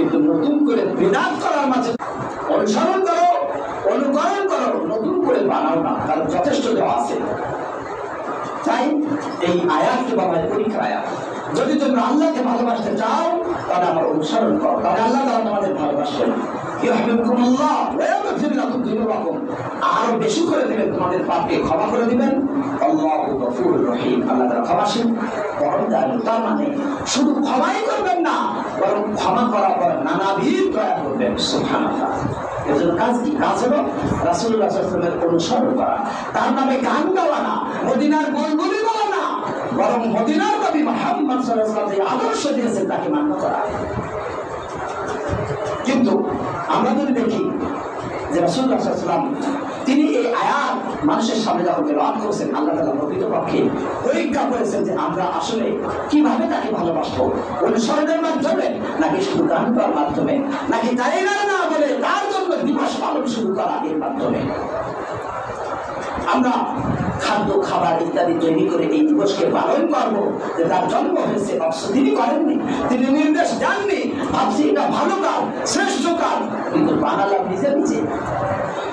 কিন্তু নতুন করে বিনাশ করার মাঝে অনুসরণ করো, অনুকরণ করো, নতুন করে বানাও না, কারণ যথেষ্ট দেওয়া আছে। তাই এই আয়াতকে বলা হয় পরীক্ষার আয়াত। যদি তোমরা আল্লাহকে ভালোবাসতে চাও তাহলে আমার অনুসরণ করো, তাহলে আল্লাহ তাআলা তোমাদের ভালোবাসবেন। ইউহিব্বুকুমুল্লাহ ওয়া ইয়াগফির লাকুম যুনুবাকুম, আরো বেশি করে দিবেন, তোমাদের পাপকে ক্ষমা করে দিবেন। আল্লাহু গফুরুর রহিম, আল্লাহ তাআলা ক্ষমাশীল পরম দয়ালু। তার মানে শুধু ক্ষমাই করবেন না, বরং ক্ষমা করার পর নানাবিধ দয়া করবেন। সুবহানাল্লাহ। এর জন্য কাজ কি? কাজ হলো রাসূলুল্লাহ সাল্লাল্লাহু আলাইহি ওয়াসাল্লামের অনুসরণ করা, তার নামে গান গাওয়া না, মদিনার বুলবুলি বলা না, বরং মদিনার নবী মুহাম্মদ সাল্লাল্লাহু আলাইহি ওয়াসাল্লাম যে আদর্শ দিয়েছেন তাকে মান্য করা। কিন্তু আমরা যদি দেখি যে রাসূলুল্লাহ সাল্লাল্লাহু আলাইহি ওয়াসাল্লাম তিনি এই আয়াত মানুষের সামনে যখন তেলাওয়াত করেছেন, আল্লাহ তাআলা প্রকৃতপক্ষে পরীক্ষা করেছেন যে আমরা আসলে কিভাবে তাকে ভালোবাসবো, অনুসরণের মাধ্যমে নাকি শুধু গান করার মাধ্যমে, নাকি তাই না বলে তার জন্য দিবস পালন শুরু করা এর মাধ্যমে। আমরা খাদ্য খাবার ইত্যাদি তৈরি করে এই দিবসকে পালন করবো যে তার জন্ম হয়েছে, অবশ্য তিনি করেননি, তিনি নির্দেশ দেননি, ভাবছি এটা ভালো কাজ, শ্রেষ্ঠ কাজ, কিন্তু বানালাম নিজে নিজে।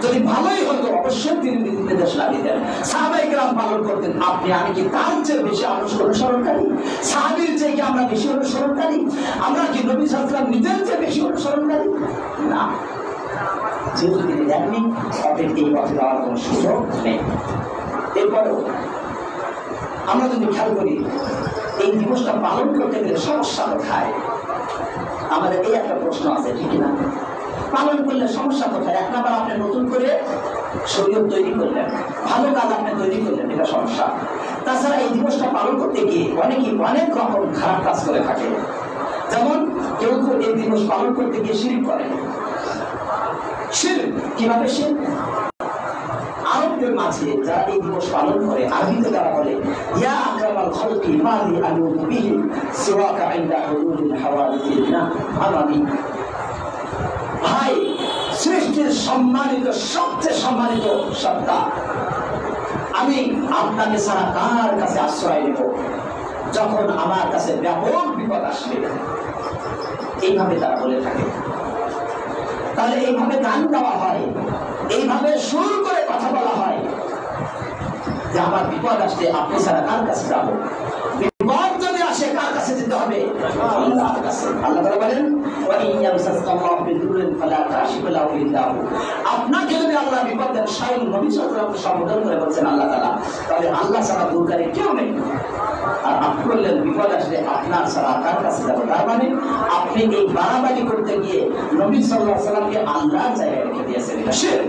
যদি ভালোই হতো অবশ্যই তিনি নির্দেশ লাগিয়ে সাহাবায়ে কেরাম পালন করতেন। আপনি আমি কি তার চেয়ে বেশি অনুসরণকারী? সাহাবীর চেয়ে কি আমরা বেশি অনুসরণকারী? আমরা কি নবী সাল্লাল্লাহু আলাইহি ওয়াসাল্লাম নিজের চেয়ে বেশি অনুসরণকারী? না। যেহেতু তিনি দেননি, অতএব এই পথে যাওয়ার কোনো সুযোগ নেই। এরপরেও আমরা যদি খেয়াল করি এই দিবসটা পালন করতে গেলে সমস্যা কোথায়? আমাদের এই একটা প্রশ্ন আছে, ঠিক না? পালন করলে সমস্যা কোথায়? এক নাম্বার, আপনি নতুন করে শরীয়ত তৈরি করলেন, ভালো কাজ আপনি তৈরি করলেন, এটা সমস্যা। তাছাড়া এই দিবসটা পালন করতে গিয়ে অনেকেই অনেক রকম খারাপ কাজ করে থাকে। যেমন কেউ কেউ এই দিবস পালন করতে গিয়ে শিরক করে। শিরক কিভাবে? শিরক আরবদের মাঝে যারা এই দিবস পালন করে, আরবিতে তারা বলে ইয়া আকরামাল খালকি মালি আলুযু বিহি সিওয়াকা ইনদা হুদুদিল হাওয়াদিসিন না আমানি। ভাই, সৃষ্টির সম্মানিত, সবচেয়ে সম্মানিত সত্তা, আমি আপনাকে ছাড়া কার কাছে আশ্রয় নেব যখন আমার কাছে ব্যাপক বিপদ আসবে? এইভাবে তারা বলে থাকে। তাহলে এইভাবে গান গাওয়া হয়, এইভাবে সুর করে কথা বলা হয় যে আমার বিপদ আসলে আপনি ছাড়া কার কাছে যাবো? বিপদ যদি আসে কার কাছে যেতে হবে? আল্লাহর কাছে। আল্লাহ তাআলা বলেন ওয়া ইন ইয়ামসাসকাল্লাহু বিদুররিন ফালা কাশিফা লাহু ইল্লা হু। আপনাকে যদি আল্লাহ বিপদ দেন, স্বয়ং নবী সাল্লাল্লাহু আলাইহি ওয়াসাল্লাম সম্বোধন করে বলছেন আল্লাহ তাআলা, তাহলে আল্লাহ ছাড়া দূরকারী কেউ নেই। আর আপনি বললেন বিপদ আসলে আপনার ছাড়া কার কাছে যাবো? তার মানে আপনি এই বাড়াবাড়ি করতে গিয়ে নবী সাল্লাল্লাহু আলাইহি ওয়াসাল্লামকে আল্লাহর জায়গায় রেখে দিয়েছেন। এটা শিরক।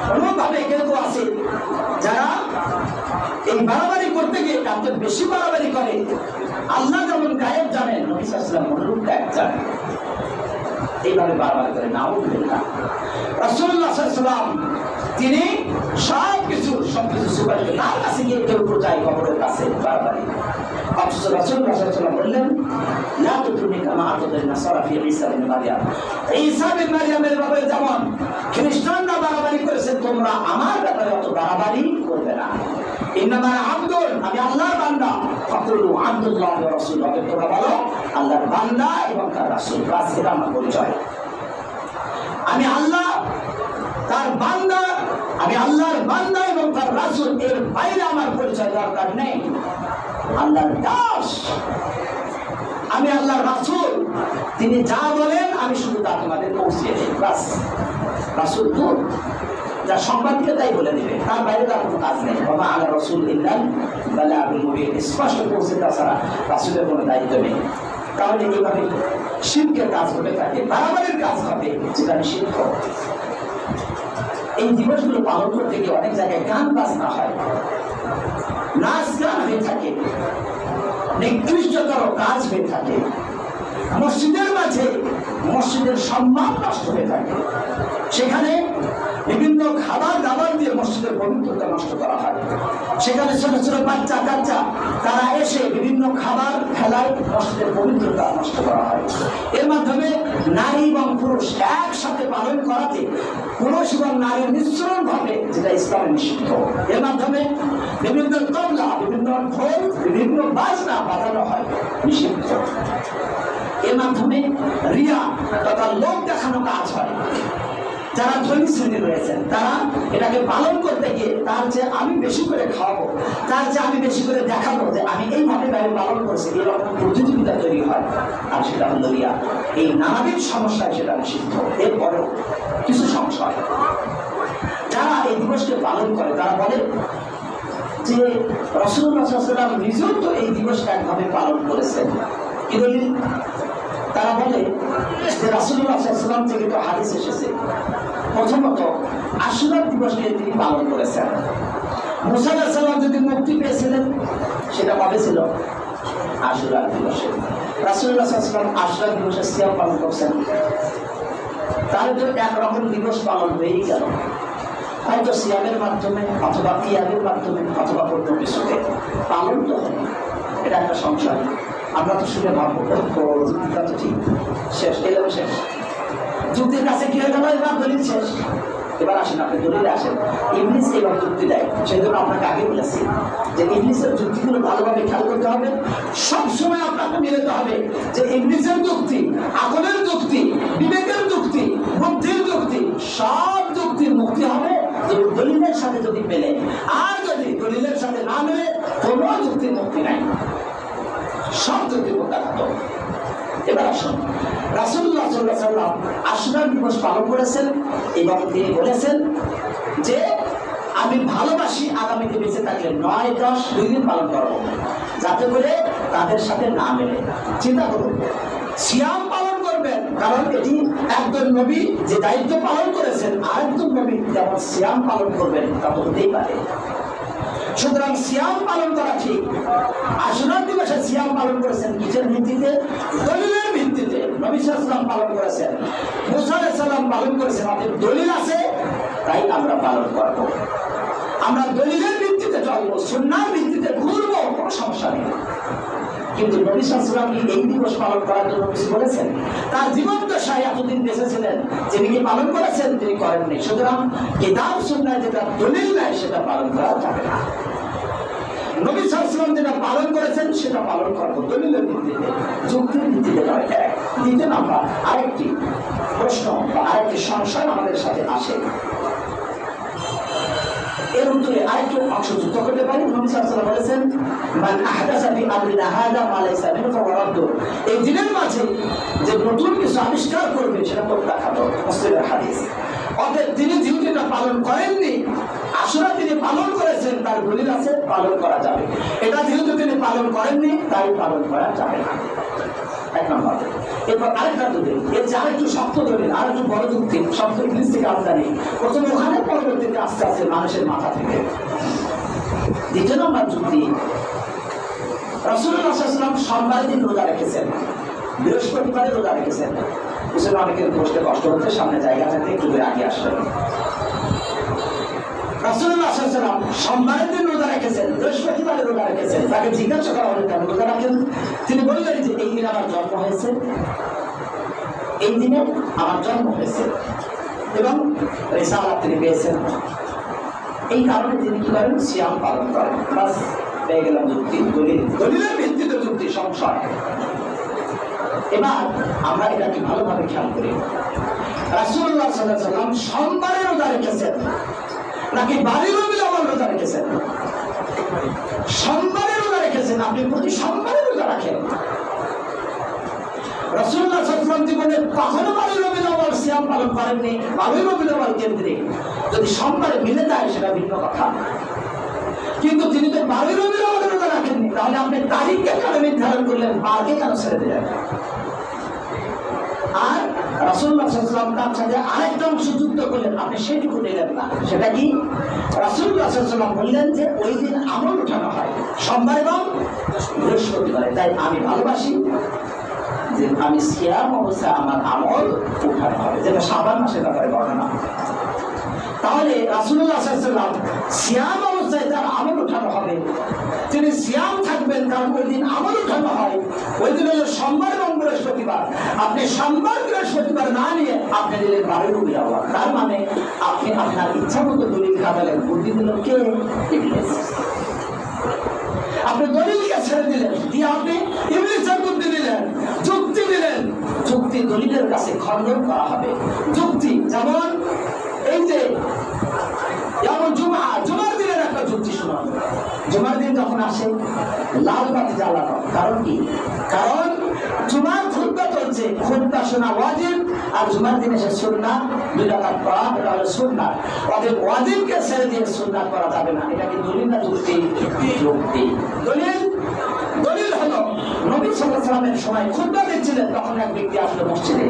কোনোভাবে কেউ আছে যারা এই বাড়াবাড়ি করতে গিয়ে তাতে বেশি বাড়াবাড়ি করে। আল্লাহ যেমন গায়েব জানেন, নবী সাল্লাল্লাহু আলাইহি ওয়াসাল্লাম অনুরূপ গায়েব জানেন। এইভাবে বাড়াবাড়ি করে নাউযুবিল্লাহ। রাসূলুল্লাহ সাল্লাল্লাহু আলাইহি ওয়াসাল্লাম তিনি সবকিছু সুপারিশ, তার কাছে গিয়ে কেউ যায় কবরের কাছে বাড়াবাড়ি। অথচ রাসূলুল্লাহ সাল্লাল্লাহু আলাইহি ওয়াসাল্লাম বললেন লা তুতুনি কামা আতাদান নাসারা ফি ঈসা ইবনে মারইয়াম। ঈসা ইবনে মারইয়ামের ব্যাপারে যেমন খ্রিস্টানরা বাড়াবাড়ি করেছে, তোমরা আমার ব্যাপারে অত বাড়াবাড়ি করবে না। ইন্নামা আব্দুল, আমি আল্লাহর বান্দা, ফাকুলু আব্দুল্লাহ ওয়া রাসূলুহু, তোমরা বলো আল্লাহর বান্দা এবং তার রাসূল। বাস, এটা আমার পরিচয়। আমি আল্লাহ তার বান্দা, আমি আল্লাহর বান্দা এবং তার রাসূল, এর বাইরে আমার পরিচয় দরকার নেই। আল্লাহর দাস, আমি আল্লাহর রাসূল, তিনি যা বলেন আমি শুধু তা তোমাদের পৌঁছিয়ে দিই। বাস, রাসূল দূর, যা সম্পাদিত তাই বলে দিবে, তার বাইরে তার কোনো কাজ নেই। ওয়া মা আলা রাসূল ইল্লাল বালাগুল মুবিন, স্পষ্ট পৌঁছে দেওয়া ছাড়া রাসূলের কোনো দায়িত্ব নেই। তাহলে এইভাবে শিরকের কাজ হতে থাকে, বাড়াবাড়ির কাজ হবে, যেটা নিষিদ্ধ। এই দিবসগুলো পালন করতে গিয়ে অনেক জায়গায় গান বাজনা হয়, নাচ গান হয়ে থাকে, নিকৃষ্টতর কাজ হয়ে থাকে, মসজিদের মাঝে মসজিদের সম্মান নষ্ট হয়ে থাকে। সেখানে বিভিন্ন খাবার দাবার দিয়ে মসজিদের পবিত্রতা নষ্ট করা হয়। সেখানে ছোট ছোট বাচ্চা কাচ্চা তারা এসে বিভিন্ন খাবার খেলায় মসজিদের পবিত্রতা নষ্ট করা হয়। এর মাধ্যমে নারী এবং পুরুষ একসাথে পালন করাতে পুরুষ এবং নারীর মিশ্রণ ঘটে, যেটা ইসলামে নিষিদ্ধ। এর মাধ্যমে বিভিন্ন তবলা, বিভিন্ন ঢোল, বিভিন্ন বাজনা বাজানো হয়, নিষিদ্ধ। এর মাধ্যমে রিয়া তথা লোক দেখানো কাজ হয়। যারা ধনী শ্রেণী রয়েছেন তারা এটাকে পালন করতে গিয়ে তার যে আমি বেশি করে খাওয়াবো, তার যে আমি বেশি করে দেখাবো যে আমি এইভাবে গাড়ি পালন করছি, এরকম প্রতিযোগিতা তৈরি হয়। আর সেটা হলো রিয়া। এই নানাবিধ সমস্যায় সেটা নিষিদ্ধ। এরপরেও কিছু সমস্যা হয়। যারা এই দিবসকে পালন করে তারা বলে যে রাসূলুল্লাহ সাল্লাল্লাহু আলাইহি ওয়াসাল্লাম নিজেও তো এই দিবসটা একভাবে পালন করেছেন। কি দলিল? তারা বলে যে রাসূলুল্লাহ সাল্লাল্লাহু আলাইহি ওয়াসাল্লাম থেকে তো হাদিস এসেছে, প্রথমত আশুরা দিবসকে তিনি পালন করেছেন। মুসা আলাইহিস সালাম যদি মুক্তি পেয়েছিলেন সেটা কবে ছিল? আশুরা দিবসে। রাসূলুল্লাহ সাল্লাল্লাহু আলাইহি ওয়াসাল্লাম আশুরা দিবসে সিয়াম পালন করছেন, তাহলে তো একরকম দিবস পালন হয়েই গেল। হয়তো সিয়ামের মাধ্যমে অথবা কিয়ামের মাধ্যমে অথবা অন্য কিছুতে পালন তো হয়। এটা একটা সংশয়। আমরা তো শুনে ভাববো যুক্তিটা তো ঠিক, শেষ এলেও শেষ। যুক্তির কাছে কি হয়ে গেল? এবার দলিল শেষ। এবার আসেন, আপনি দলিলে আসেন। ইবলিস এবার যুক্তি দেয়, সেই জন্য আপনাকে আগে বলেছি যে ইবলিসের যুক্তিগুলো ভালোভাবে খেয়াল করতে হবে। সবসময় আপনাকে মিলাতে হবে যে ইবলিসের যুক্তি, আকলের যুক্তি, বিবেকের যুক্তি, বুদ্ধির যুক্তি, সব যুক্তির মুক্তি হবে যদি দলিলের সাথে যদি মেলে। আর যদি দলিলের সাথে না মেলে কোনো যুক্তির মুক্তি নাই, সব যুক্তির মুক্ত। এবার আসুন, রাসূলুল্লাহ সাল্লাল্লাহু আলাইহি ওয়াসাল্লাম আশুরা দিবস পালন করেছেন এবং তিনি বলেছেন যে আমি ভালোবাসি আগামীতে বেঁচে থাকলে 9, 10, 2 দিন পালন করবো, যাতে করে তাদের সাথে না মেলে। চিন্তা করুন, সিয়াম পালন করবেন, কারণ এটি একজন নবী যে দায়িত্ব পালন করেছেন আরেকজন নবী যেমন সিয়াম পালন করবেন তা তো হতেই পারে। সুতরাং সিয়াম পালন করা ঠিক। আশুরা দিবসে সিয়াম পালন করেছেন কিসের ভিত্তিতে? দলিলের ভিত্তিতে। নবী সাল্লাল্লাহু আলাইহি ওয়াসাল্লাম পালন করেছেন, মুসা আলাইহিস সালাম পালন করেছেন, আমাদের দলিল আছে তাই আমরা পালন করব। আমরা দলিলের ভিত্তিতে চলবো, সুন্নাহর ভিত্তিতে ঘুরবো, কোনো সমস্যা নেই। কিন্তু নবী সাল্লাল্লাহু আলাইহি ওয়াসাল্লাম কি এই দিবস পালন করার জন্য কিছু বলেছেন? তার জীবন দশায় এতদিন বেঁচে ছিলেন, তিনি কি পালন করেছেন? তিনি করেননি। সুতরাং কিতাব সুন্নাহ যেটা দলিল নাই সেটা পালন করা যাবে না। নবী সাল্লাল্লাহু আলাইহি ওয়াসাল্লাম যেটা পালন করেছেন সেটা পালন করবো দলিলের ভিত্তিতে, যুক্তির ভিত্তিতে নয়। দ্বিতীয় নাম্বার, আরেকটি প্রশ্ন বা আরেকটি সংশয় আমাদের সাথে আসে, এর উত্তরে আরেকটু অংশ যুক্ত করতে পারি। নবী সাল্লাল্লাহু আলাইহি ওয়াসাল্লাম বলেছেন মান আহদাসা ফি আমরিনা হাযা মা লাইসা মিনহু ফাহুয়া রাদ্দ। এই দিনের মাঝে যে নতুন কিছু আবিষ্কার করবে সেটা প্রত্যাখ্যাত, মুসলিমের হাদিস। অতএব তিনি যেহেতু এটা পালন করেননি, আশুরা তিনি পালন করেছেন, তার দলিল আছে, পালন করা যাবে। এটা যেহেতু তিনি পালন করেননি তাই পালন করা যাবে না। এক নম্বর। এরপর আরেকটা দলিল, এর যে আরেকটু শক্ত দলিল, আরেকটু বড় যুক্তি, শব্দ ইংলিশ থেকে আমদানি, প্রথমে ওখানে, পরবর্তীতে আস্তে আস্তে মানুষের মাথা থেকে। দ্বিতীয় নম্বর যুক্তি, রাসূলুল্লাহ সাল্লাল্লাহু আলাইহি ওয়াসাল্লাম সোমবারের দিন রোজা রেখেছেন, বৃহস্পতিবারে রোজা রেখেছেন। বুঝলেন, অনেকের বসতে কষ্ট হচ্ছে, সামনে জায়গা থাকলে একটু দূরে আগে আসবেন। রাসূলুল্লাহ সাল্লাল্লাহু আলাইহি ওয়াসাল্লাম সোমবারের দিন রোজা রেখেছেন, বৃহস্পতিবারে রোজা রেখেছেন। তাকে জিজ্ঞাসা করা হলো কেন রোজা রাখেন? তিনি বললেন যে এই দিন আমার জন্ম হয়েছে, এই দিনে আমার জন্ম হয়েছে এবং রিসালাত তিনি পেয়েছেন, এই কারণে তিনি কি করেন? সিয়াম পালন করেন। বাস, পেয়ে গেলাম যুক্তি, দলিল, দলিলের ভিত্তিতে যুক্তি, সংশয়। এবার আমরা এটাকে ভালোভাবে খেয়াল করি। রাসূলুল্লাহ সাল্লাল্লাহু আলাইহি ওয়াসাল্লাম সোমবারে রোজা রেখেছেন নাকি বাড়ির রোজা রেখেছেন? সোমবারে রোজা রেখেছেন। আপনি প্রতি সোমবারে রোজা রাখেন। রাসূলুল্লাহ সাল্লাল্লাহু আলাইহি ওয়াসাল্লাম জীবনে কখনো বাড়ির সিয়াম পালন করেননি, বাড়ির কেন্দ্রে। যদি সোমবারে মিলে যায় সেটা ভিন্ন কথা, কিন্তু তিনি তো বাড়ির রোজা রাখেননি। তাহলে আপনি তারিখকে কেন নির্ধারণ করলেন, বারকে কেন ছেড়ে দিলেন? আর রাসূলুল্লাহ সাল্লাল্লাহু আলাইহি ওয়াসাল্লাম তার সাথে আরেকটা অংশ যুক্ত করলেন, আপনি সেটুকু নিলেন না। সেটা কি? রাসূলুল্লাহ সাল্লাল্লাহু আলাইহি ওয়াসাল্লাম বললেন যে ওই দিন আমল উঠানো হয়, সোমবার এবং বৃহস্পতিবারে। তাই আমি ভালোবাসি যে আমি সিয়াম অবস্থায় আমার আমল উঠানো হবে, যেটা শাবান মাসের ব্যাপারে বর্ণনা। তাহলে রাসূলুল্লাহ সাল্লাল্লাহু আলাইহি ওয়াসাল্লাম সিয়াম অবস্থায় তার আমল উঠানো হবে, তিনি সিয়াম থাকবেন, কারণ ওই দিন আমল উঠানো হয়। ওই দিন হলো সোমবার এবং বৃহস্পতিবার। আপনি সোমবার বৃহস্পতিবার না নিয়ে আপনি দিলেন বাড়ির রবিবার। তার মানে আপনি আপনার ইচ্ছা মতো দলিল খাটালেন, বুদ্ধি দিল কে? ইবলিস। আপনি দলিলকে ছেড়ে দিলেন, দিয়ে আপনি ইবলিসের বুদ্ধি দিলেন, যুক্তি দিলেন যুক্তি দলিলের কাছে খণ্ডন করা হবে। যুক্তি যেমন এই যে যেমন জুমার দিনের একটা যুক্তি শোনানো। জুমার দিন যখন আসে লাল বাতি জ্বালানো, কারণ কি? কারণ জুমার খুতবা চলছে, খুতবা শোনা ওয়াজিব, আর জুমার দিনে সে সুন্নাত 2 রাকাত পড়া এটা হলো সুন্নাত। অতএব ওয়াজিবকে ছেড়ে দিয়ে সুন্নাত করা যাবে না। এটা কি দলিল না যুক্তি? যুক্তি। দলিল হলো নবী সাল্লাল্লাহু আলাইহি ওয়াসাল্লামের সময় খুতবা দিচ্ছিলেন, তখন এক ব্যক্তি আসলো মসজিদে,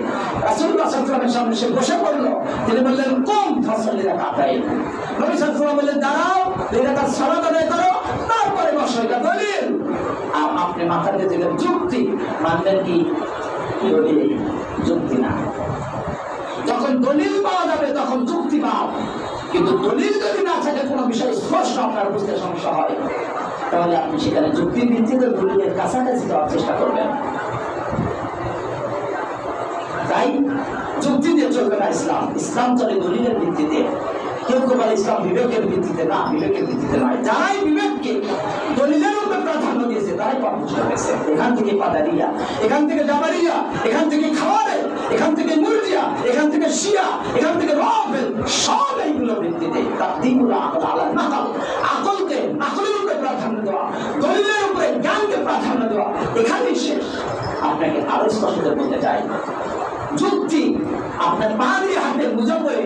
রাসূলুল্লাহ সাল্লাল্লাহু আলাইহি ওয়াসাল্লামের সামনে সে বসে পড়লো। তিনি বললেন কুম ফাসাল্লি রাকাতাইন। নবী সাল্লাল্লাহু আলাইহি ওয়াসাল্লাম বললেন দাঁড়াও, 2 রাকাত সালাত আদায় করো, তারপরে বসো। এটা দলিল। আর আপনি মাথা দিয়ে দিলেন যুক্তি, মানলেন কি? দলিল, যুক্তি না। যখন দলিল পাওয়া যাবে তখন যুক্তি পাও, কিন্তু দলিল যদি না থাকে কোনো বিষয় স্পষ্ট আপনার বুঝতে সমস্যা হয়, তাহলে আপনি সেখানে যুক্তির ভিত্তিতে দলিলের কাছাকাছি যাওয়ার চেষ্টা করবেন। তাই যুক্তি দিয়ে চলবে না ইসলাম। ইসলাম চলে দলিলের ভিত্তিতে। কেউ কেউ বলে ইসলাম বিবেকের ভিত্তিতে। না, বিবেকের ভিত্তিতে নয়। যারাই বিবেককে দলিলের উপর প্রাধান্য দিয়েছে তারাই পথভ্রষ্ট হয়েছে। এখান থেকে পাদারিয়া, এখান থেকে জাবারিয়া, এখান থেকে খাওয়ারে, এখান থেকে মুরজিয়া, এখান থেকে শিয়া, এখান থেকে রাফেদ, সব এইগুলোর ভিত্তিতে তাকদীমুল আকল আলা নাকল, আকলের উপরে প্রাধান্য দেওয়া, দলিলের উপরে জ্ঞানকে প্রাধান্য দেওয়া, এখানেই শেষ। আপনাকে আরো স্পষ্ট বলতে চাই, যুক্তি আপনার পা দিয়ে হাতে মোজা পরে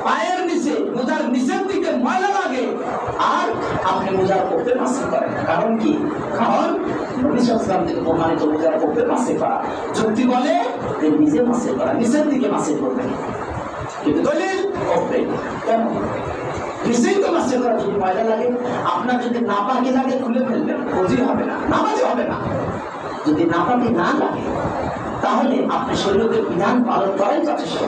পায়ের নিচে মোজার নিচের দিকে ময়লা লাগে, আর আপনি মোজার কোপে মাসে করেন। কারণ কি? কারণ নবী সাল্লাল্লাহু আলাইহি ওয়াসাল্লাম থেকে প্রমাণিত মোজার কোপে মাসে করা। যুক্তি বলে যে নিজে মাসে করা, নিচের দিকে মাসে করবেন, কিন্তু দলিল কোপে কেন? নিশ্চয়ই তো মাসে করা। যদি ময়লা লাগে, আপনার যদি নাপাকি লাগে খুলে ফেলবেন, ওযু হবে না, নামাজে হবে না। যদি নাপাকি না লাগে তাহলে আপনি শরীয়তের বিধান পালন করাই যথেষ্ট।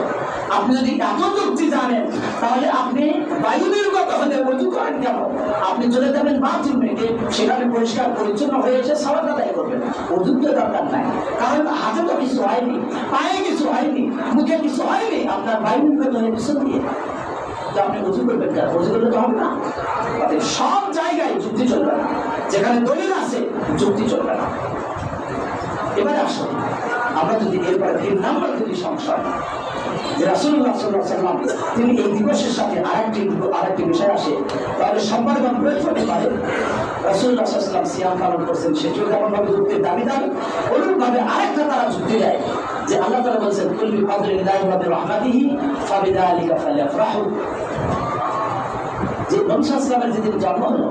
আপনি যদি এত যুক্তি জানেন তাহলে আপনি বায়ু নির্গত হলে ওযু করেন কেন? আপনি চলে যাবেন বাথরুমে, সেখানে পরিষ্কার পরিচ্ছন্ন হয়ে এসে সালাত আদায় করবেন, ওযুর তো দরকার নাই। কারণ হাতে তো কিছু হয়নি, পায়ে কিছু হয়নি, মুখে কিছু হয়নি, আপনার বায়ু নির্গত হয়ে পিছন দিয়ে আপনি ওযু করবেন কেন? ওযু করলে তো হবে না। সব জায়গায় যুক্তি চলবে না। যেখানে দলিল আছে যুক্তি চলবে না। এবারে আসুন আমরা যদি এরপরে 3 নম্বর যদি সংশয়, যে রাসূলুল্লাহ সাল্লাল্লাহু আলাইহি ওয়াসাল্লাম তিনি এই দিবসের সাথে আরেকটি বিষয় আসে, তাহলে সম্পর্ক প্রয়োগ হতে পারে। রাসূলুল্লাহ সাল্লাল্লাহু আলাইহি ওয়াসাল্লাম সিয়াম পালন করছেন, সেটিও যেমনভাবে যুক্তির দাবিদার, অনুরূপভাবে আরেকটা তারা যুক্তি দেয় যে আল্লাহ তাআলা বলেছেন কুল বিফাদলিল্লাহি ওয়া বিরহমাতিহি ফাবিযালিকা ফালইফরাহু। যে নবী সাল্লাল্লাহু আলাইহি ওয়াসাল্লামের যেদিন জন্ম হলো,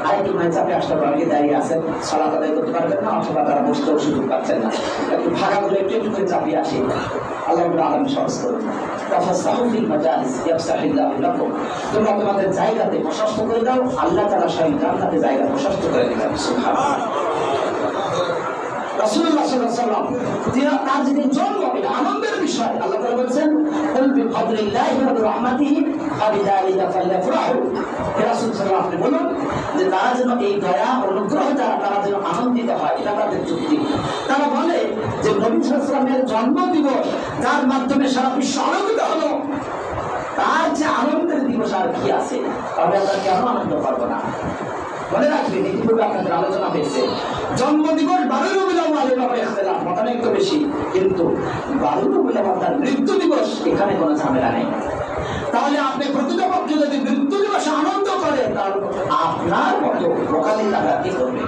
আরেকটি মায়ের চাপে আসতে অনেকে দাঁড়িয়ে আছেন, সালাত আদায় করতে পারবেন না, অথবা তারা বসতেও সুযোগ পাচ্ছেন না, একটু ফাঁকা করে একটু করে চাপিয়ে আসি। আল্লাহ রাব্বুল আলামিন সহজ করুন। তাফাসসাহু ফিল মাজালিস ইয়াফসাহিল্লাহু লাকুম। তোমরা তোমাদের জায়গাতে প্রশস্ত করে দাও, আল্লাহ তাআলা স্বয়ং জান্নাতে জায়গা প্রশস্ত করে দিবেন। সুবহানাল্লাহ। রাসূলুল্লাহ সাল্লাল্লাহু আলাইহি ওয়াসাল্লাম তার যেদিন জন্ম, এটা আনন্দের বিষয়। আল্লাহ তাআলা বলেছেন কুল বিফাদলিল্লাহি ওয়া বিরহমাতিহি ফাবিযালিকা ফালইফরাহু। রাসূল সাল্লাল্লাহু আলাইহি ওয়াসাল্লাম বলুন যে তারা যেন এই দয়া অনুগ্রহ দ্বারা তারা যেন আনন্দিত হয়, এটা তাদের যুক্তি। তারা বলে যে নবী সাল্লাল্লাহু আলাইহি ওয়াসাল্লামের জন্মদিবস যার মাধ্যমে সারা বিশ্ব আনন্দিত হলো, তার যে আনন্দের দিবস আর কি আছে? তবে আমরা কেন আনন্দ পাবো না? মনে রাখবেন, ইতিপূর্বে আপনাদের আলোচনা হয়েছে, জন্মদিবস 12 রবিউল আউয়ালের ব্যাপারে ইখতিলাফ, মতামত একটু বেশি, কিন্তু 12 রবিউল আউয়াল তার মৃত্যু দিবস, এখানে কোনো ঝামেলা নেই। তাহলে আপনি প্রকৃতপক্ষে যদি মৃত্যু দিবসে আনন্দ করেন, তাহলে আপনার মতো বোকালি কাজ কে করবে?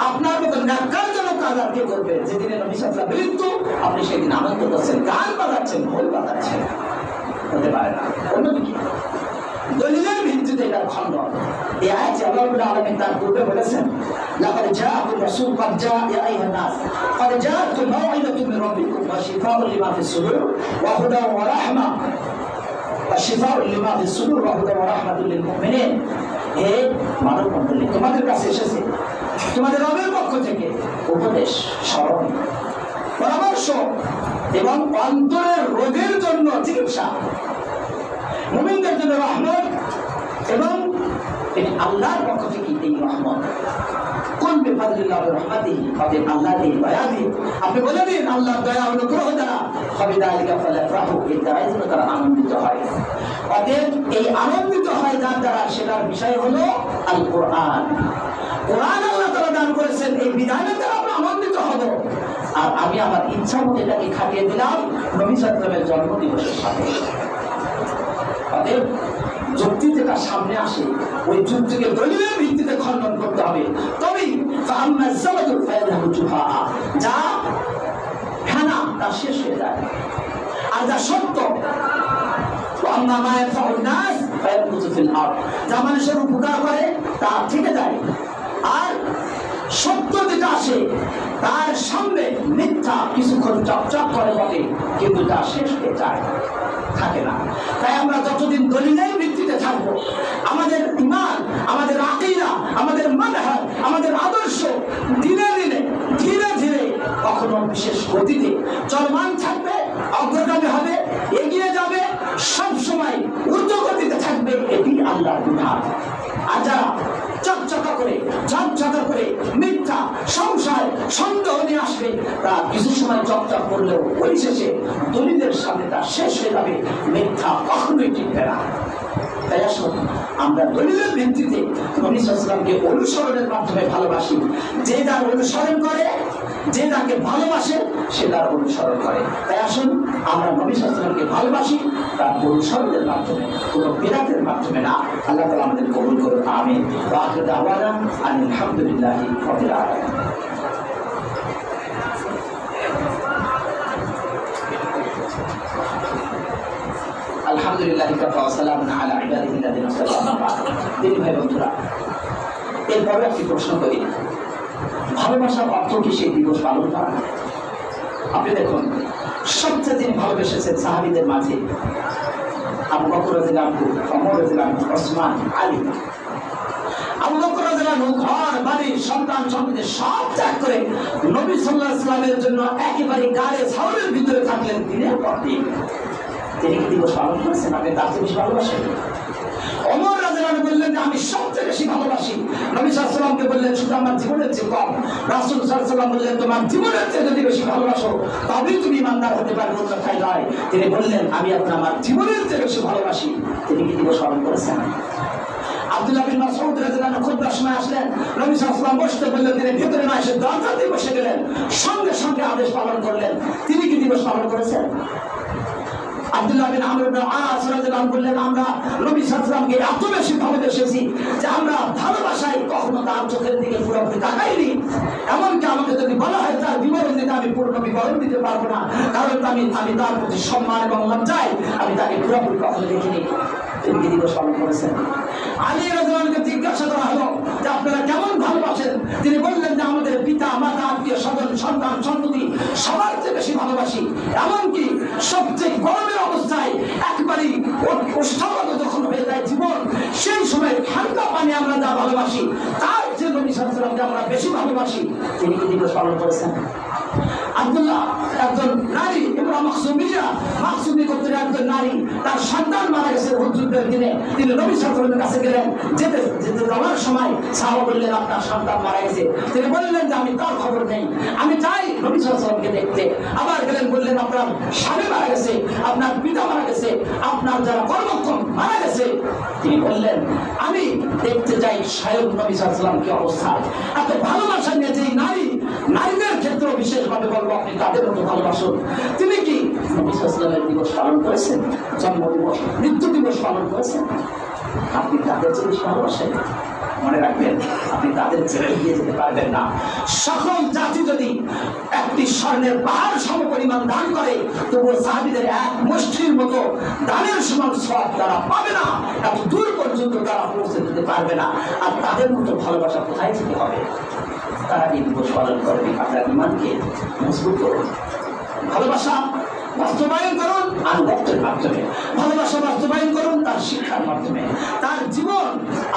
আপনার মতো ন্যাক্কারজনক কাজ কে করবে? যেদিনে নবী সাল্লাল্লাহু আলাইহি ওয়াসাল্লাম মৃত্যু, আপনি সেদিন আনন্দ করছেন, গান বাজাচ্ছেন, ঢোল বাজাচ্ছেন, হতে পারে না। অন্যদিকে দলিলের ভিত্তিতে এটার খণ্ডন। এই আয়াতে আল্লাহ রাব্বুল আলামিন তার পূর্বে বলেছেন লাকাদ জাআকুম রাসূল ক্বাদ জাআ ইয়া আইয়ুহান নাস ক্বাদ জাআকুম মাউইযাতুম মির রাব্বিকুম ওয়া শিফাউন লিমা ফিস সুদূর ওয়া হুদান ওয়া রাহমা ওয়া শিফাউন লিমা ফিস সুদূর ওয়া হুদান ওয়া রাহমাতুল লিল মুমিনিন। হে মানব মণ্ডলী, তোমাদের কাছে এসেছে তোমাদের রবের পক্ষ থেকে উপদেশ, স্মরণ, পরামর্শ এবং অন্তরের রোগের জন্য চিকিৎসা, মুমিনদের জন্য রহমত, এবং আল্লাহর পক্ষ থেকে এই রহমত। কোন বিফাদলিল্লাহি ওয়া রাহমাতিহি, অতএব আল্লাহর এই দয়া দিয়ে আপনি বলে দিন আল্লাহর দয়া অনুগ্রহ দ্বারা ফাবিযালিকা ফালইফরাহু, এর দ্বারাই যেন তারা আনন্দিত হয়। অতএব এই আনন্দিত হয় যার দ্বারা, সেটার বিষয় হলো আল কোরআন। কোরআন আল্লাহ তাআলা দান করেছেন, এই বিধানের দ্বারা আমরা আনন্দিত হব। আর আমি আমার ইচ্ছা মতো এটাকে খাটিয়ে দিলাম নবী সাল্লাল্লাহু আলাইহি ওয়াসাল্লামের জন্মদিবসের সাথে। অতএব যুক্তি যেটা সামনে আসে ওই যুক্তিকে দলিলের ভিত্তিতে খণ্ডন করতে হবে। তবেই যা ফেনা তা শেষ হয়ে যায়, আর যা সত্য যা মানুষের উপকার করে তা থেকে যায়। আর সত্য যেটা আসে তার সামনে মিথ্যা কিছুক্ষণ চকচক করে বটে, কিন্তু তা শেষ হয়ে যায়, থাকে না। তাই আমরা যতদিন দলিলের ভিত্তিতে থাকবো, আমাদের ঈমান, আমাদের আকীদা, আমাদের মানহাজ, আমাদের আদর্শ দিনে দিনে ধীরে ধীরে কখনো বিশেষ গতিতে চলমান থাকবে, অগ্রগামী হবে, এগিয়ে যাবে, সব সময় ঊর্ধ্বগতিতে থাকবে। এটি আল্লাহর বিধান। আর যারা চকচকা করে ঝকঝকা করে মিথ্যা সংশয় সন্দেহ নিয়ে আসবে, তা কিছু সময় চকচক করলেও পরিশেষে দলিলের সামনে তা শেষ হয়ে যাবে, মিথ্যা কখনোই টিকবে না। তাই আসুন আমরা দলিলের ভিত্তিতে নবী সাল্লাল্লাহু আলাইহি ওয়াসাল্লামকে অনুসরণের মাধ্যমে ভালোবাসি। যে যার অনুসরণ করে, যে যাকে ভালোবাসে সে তার অনুসরণ করে। তাই আসুন আমরা নবী সাল্লাল্লাহু আলাইহি ওয়াসাল্লামকে ভালোবাসি তার অনুসরণের মাধ্যমে, কোনো বিরাটের মাধ্যমে না। আল্লাহ তাআলা আমাদের কবুল করুন, আমিন। ওয়া আখিরু দাওয়ানা আলহামদুলিল্লাহি রাব্বিল আলামিন। আলহামদুলিল্লাহ ওয়া সালামুন আলা ইবাদিহিল্লাযিনা ইসতাফা। দিনী ভাই বন্ধুরা, এরপরে একটি প্রশ্ন করি, ভালোবাসার অর্থ কি সেই দিবস পালন করা? আপনি দেখুন, সবচেয়ে তিনি ভালোবেসেছেন সাহাবীদের মাঝে আবু বকর রাদিয়াল্লাহু আনহু, ওমর রাদিয়াল্লাহু আনহু, ওসমান, আলী। আবু বকর রাদিয়াল্লাহু আনহু ঘর বাড়ি সন্তান সন্ততি সব ত্যাগ করে নবী সাল্লাল্লাহু আলাইহি ওয়াসাল্লামের জন্য একেবারে গাড়ে ছাউলের ভিতরে থাকলেন দিনের পর দিন। তিনি কি দিবস পালন করেছেন? আপনি তাকে বেশি ভালোবাসেন? ওমর রাদিয়াল্লাহু আনহু বললেন যে আমি সবচেয়ে বেশি ভালোবাসি। নবী সাল্লাল্লাহু আলাইহি ওয়াসাল্লামকে বললেন শুধু আমার জীবনের চেয়ে কম। রাসূল সাল্লাল্লাহু আলাইহি ওয়াসাল্লাম বললেন তোমার জীবনের চেয়ে যদি বেশি ভালোবাসো তবেই তুমি ইমানদার হতে পারবে, অন্যথায় নয়। তিনি বললেন আমি আপনার আমার জীবনের চেয়ে বেশি ভালোবাসি। তিনি কি দিবস পালন করেছেন? আব্দুল্লাহ বিন মাসউদ রাদিয়াল্লাহু আনহু খুতবার সময় আসলেন, নবী সাল্লাল্লাহু আলাইহি ওয়াসাল্লাম বসতে বললেন, তিনি ভিতরে না এসে দরজাতেই বসে গেলেন, সঙ্গে সঙ্গে আদেশ পালন করলেন। তিনি কি দিবস পালন করেছেন? আব্দুল্লাহ বিন আমর ইবনে আস রাদিয়াল্লাহু আনহু বললেন আমরা নবী সাল্লাল্লাহু আলাইহি ওয়াসাল্লামকে এত বেশি ভালোবেসেছি যে আমরা ভালোবাসায় কখনো তার চোখের দিকে পুরোপুরি তাকাইনি। এমনকি আমাকে যদি বলা হয় তার বিবরণ দিতে, আমি পূর্ণ বিবরণ দিতে পারবো না, কারণ আমি তার প্রতি সম্মান এবং লজ্জায় আমি তাকে পুরোপুরি কখনো দেখিনি। তিনি কি দিবস পালন করেছেন? আলী রাদিয়াল্লাহু আনহুকে জিজ্ঞাসা করা হলো যে আপনারা কেমন ভালোবাসেন? তিনি বললেন যে আমাদের পিতা মাতা আত্মীয় স্বজন সন্তান সন্ততি সবার চেয়ে বেশি ভালোবাসি। এমনকি সবচেয়ে গরমের অবস্থায় একবারই উষ্ণাগত যখন হয়ে যায় জীবন, সেই সময় ঠান্ডা পানি আমরা যা ভালোবাসি তার চেয়ে নবী সাল্লাল্লাহু আলাইহি ওয়াসাল্লামকে আমরা বেশি ভালোবাসি। তিনি কি দিবস পালন করেছেন? আব্দুল্লাহ একজন নারী, ইমরা মাখজুমিয়া, মাখজুমি গোত্রের একজন নারী, তার সন্তান মারা গেছে উহুদ যুদ্ধের দিনে। তিনি নবী সাল্লাল্লাহু আলাইহি ওয়াসাল্লামের কাছে গেলেন, যেতে যাওয়ার সময় সাহাবা বললেন আপনার সন্তান মারা গেছে। তিনি বললেন যে আমি তার খবর নেই, আমি চাই নবী সাল্লাল্লাহু আলাইহি ওয়াসাল্লামকে দেখতে। আবার গেলেন, বললেন আপনার স্বামী মারা গেছে, আপনার পিতা মারা গেছে, আপনার যারা কর্মক্ষম মারা গেছে। তিনি বললেন আমি দেখতে চাই স্বয়ং নবী সাল্লাল্লাহু আলাইহি ওয়াসাল্লাম কি অবস্থা। এত ভালোবাসা নিয়ে যে নারীদের ক্ষেত্রে বিশেষভাবে বলবো আপনি তাদের মতো ভালোবাসুন। তিনি কি নবী সাল্লাল্লাহু আলাইহি ওয়াসাল্লামের দিবস পালন করেছেন? জন্ম দিবস, মৃত্যু দিবস পালন করেছেন? আপনি তাদের চেয়ে বেশি ভালোবাসেন? মনে রাখবেন আপনি তাদের ছেড়ে এগিয়ে যেতে পারবেন না। সকল জাতি যদি একটি স্বর্ণের পাহাড় সমপরিমাণ দান করে তবুও সাহাবীদের এক মুষ্টির মতো দানের সমান সওয়াব তারা পাবে না, এত দূর পর্যন্ত তারা পৌঁছে যেতে পারবে না। আর তাদের মতো ভালোবাসা কোথায় থেকে হবে? তারা এই দিবস পালন করবে। আপনার ঈমানকে মজবুত করুন, ভালোবাসা বাস্তবায়ন করুন আনুগত্যের মাধ্যমে, ভালোবাসা বাস্তবায়ন করুন তার শিক্ষার মাধ্যমে। তার জীবন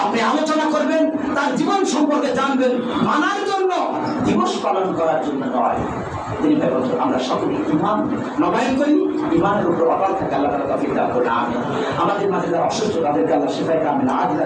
আপনি আলোচনা করবেন, তার জীবন সম্পর্কে জানবেন, মানার জন্য, দিবস পালন করার জন্য নয়। তিনি আমরা সকলে ঈমান নবায়ন করি, ঈমানের উপর অটল থাকে। আল্লাহ তাআলা তৌফিক দান করুন, আমিন। আমাদের মাঝে যারা অসুস্থ তাদেরকে আল্লাহ শিফায়ে কামিল আজিলা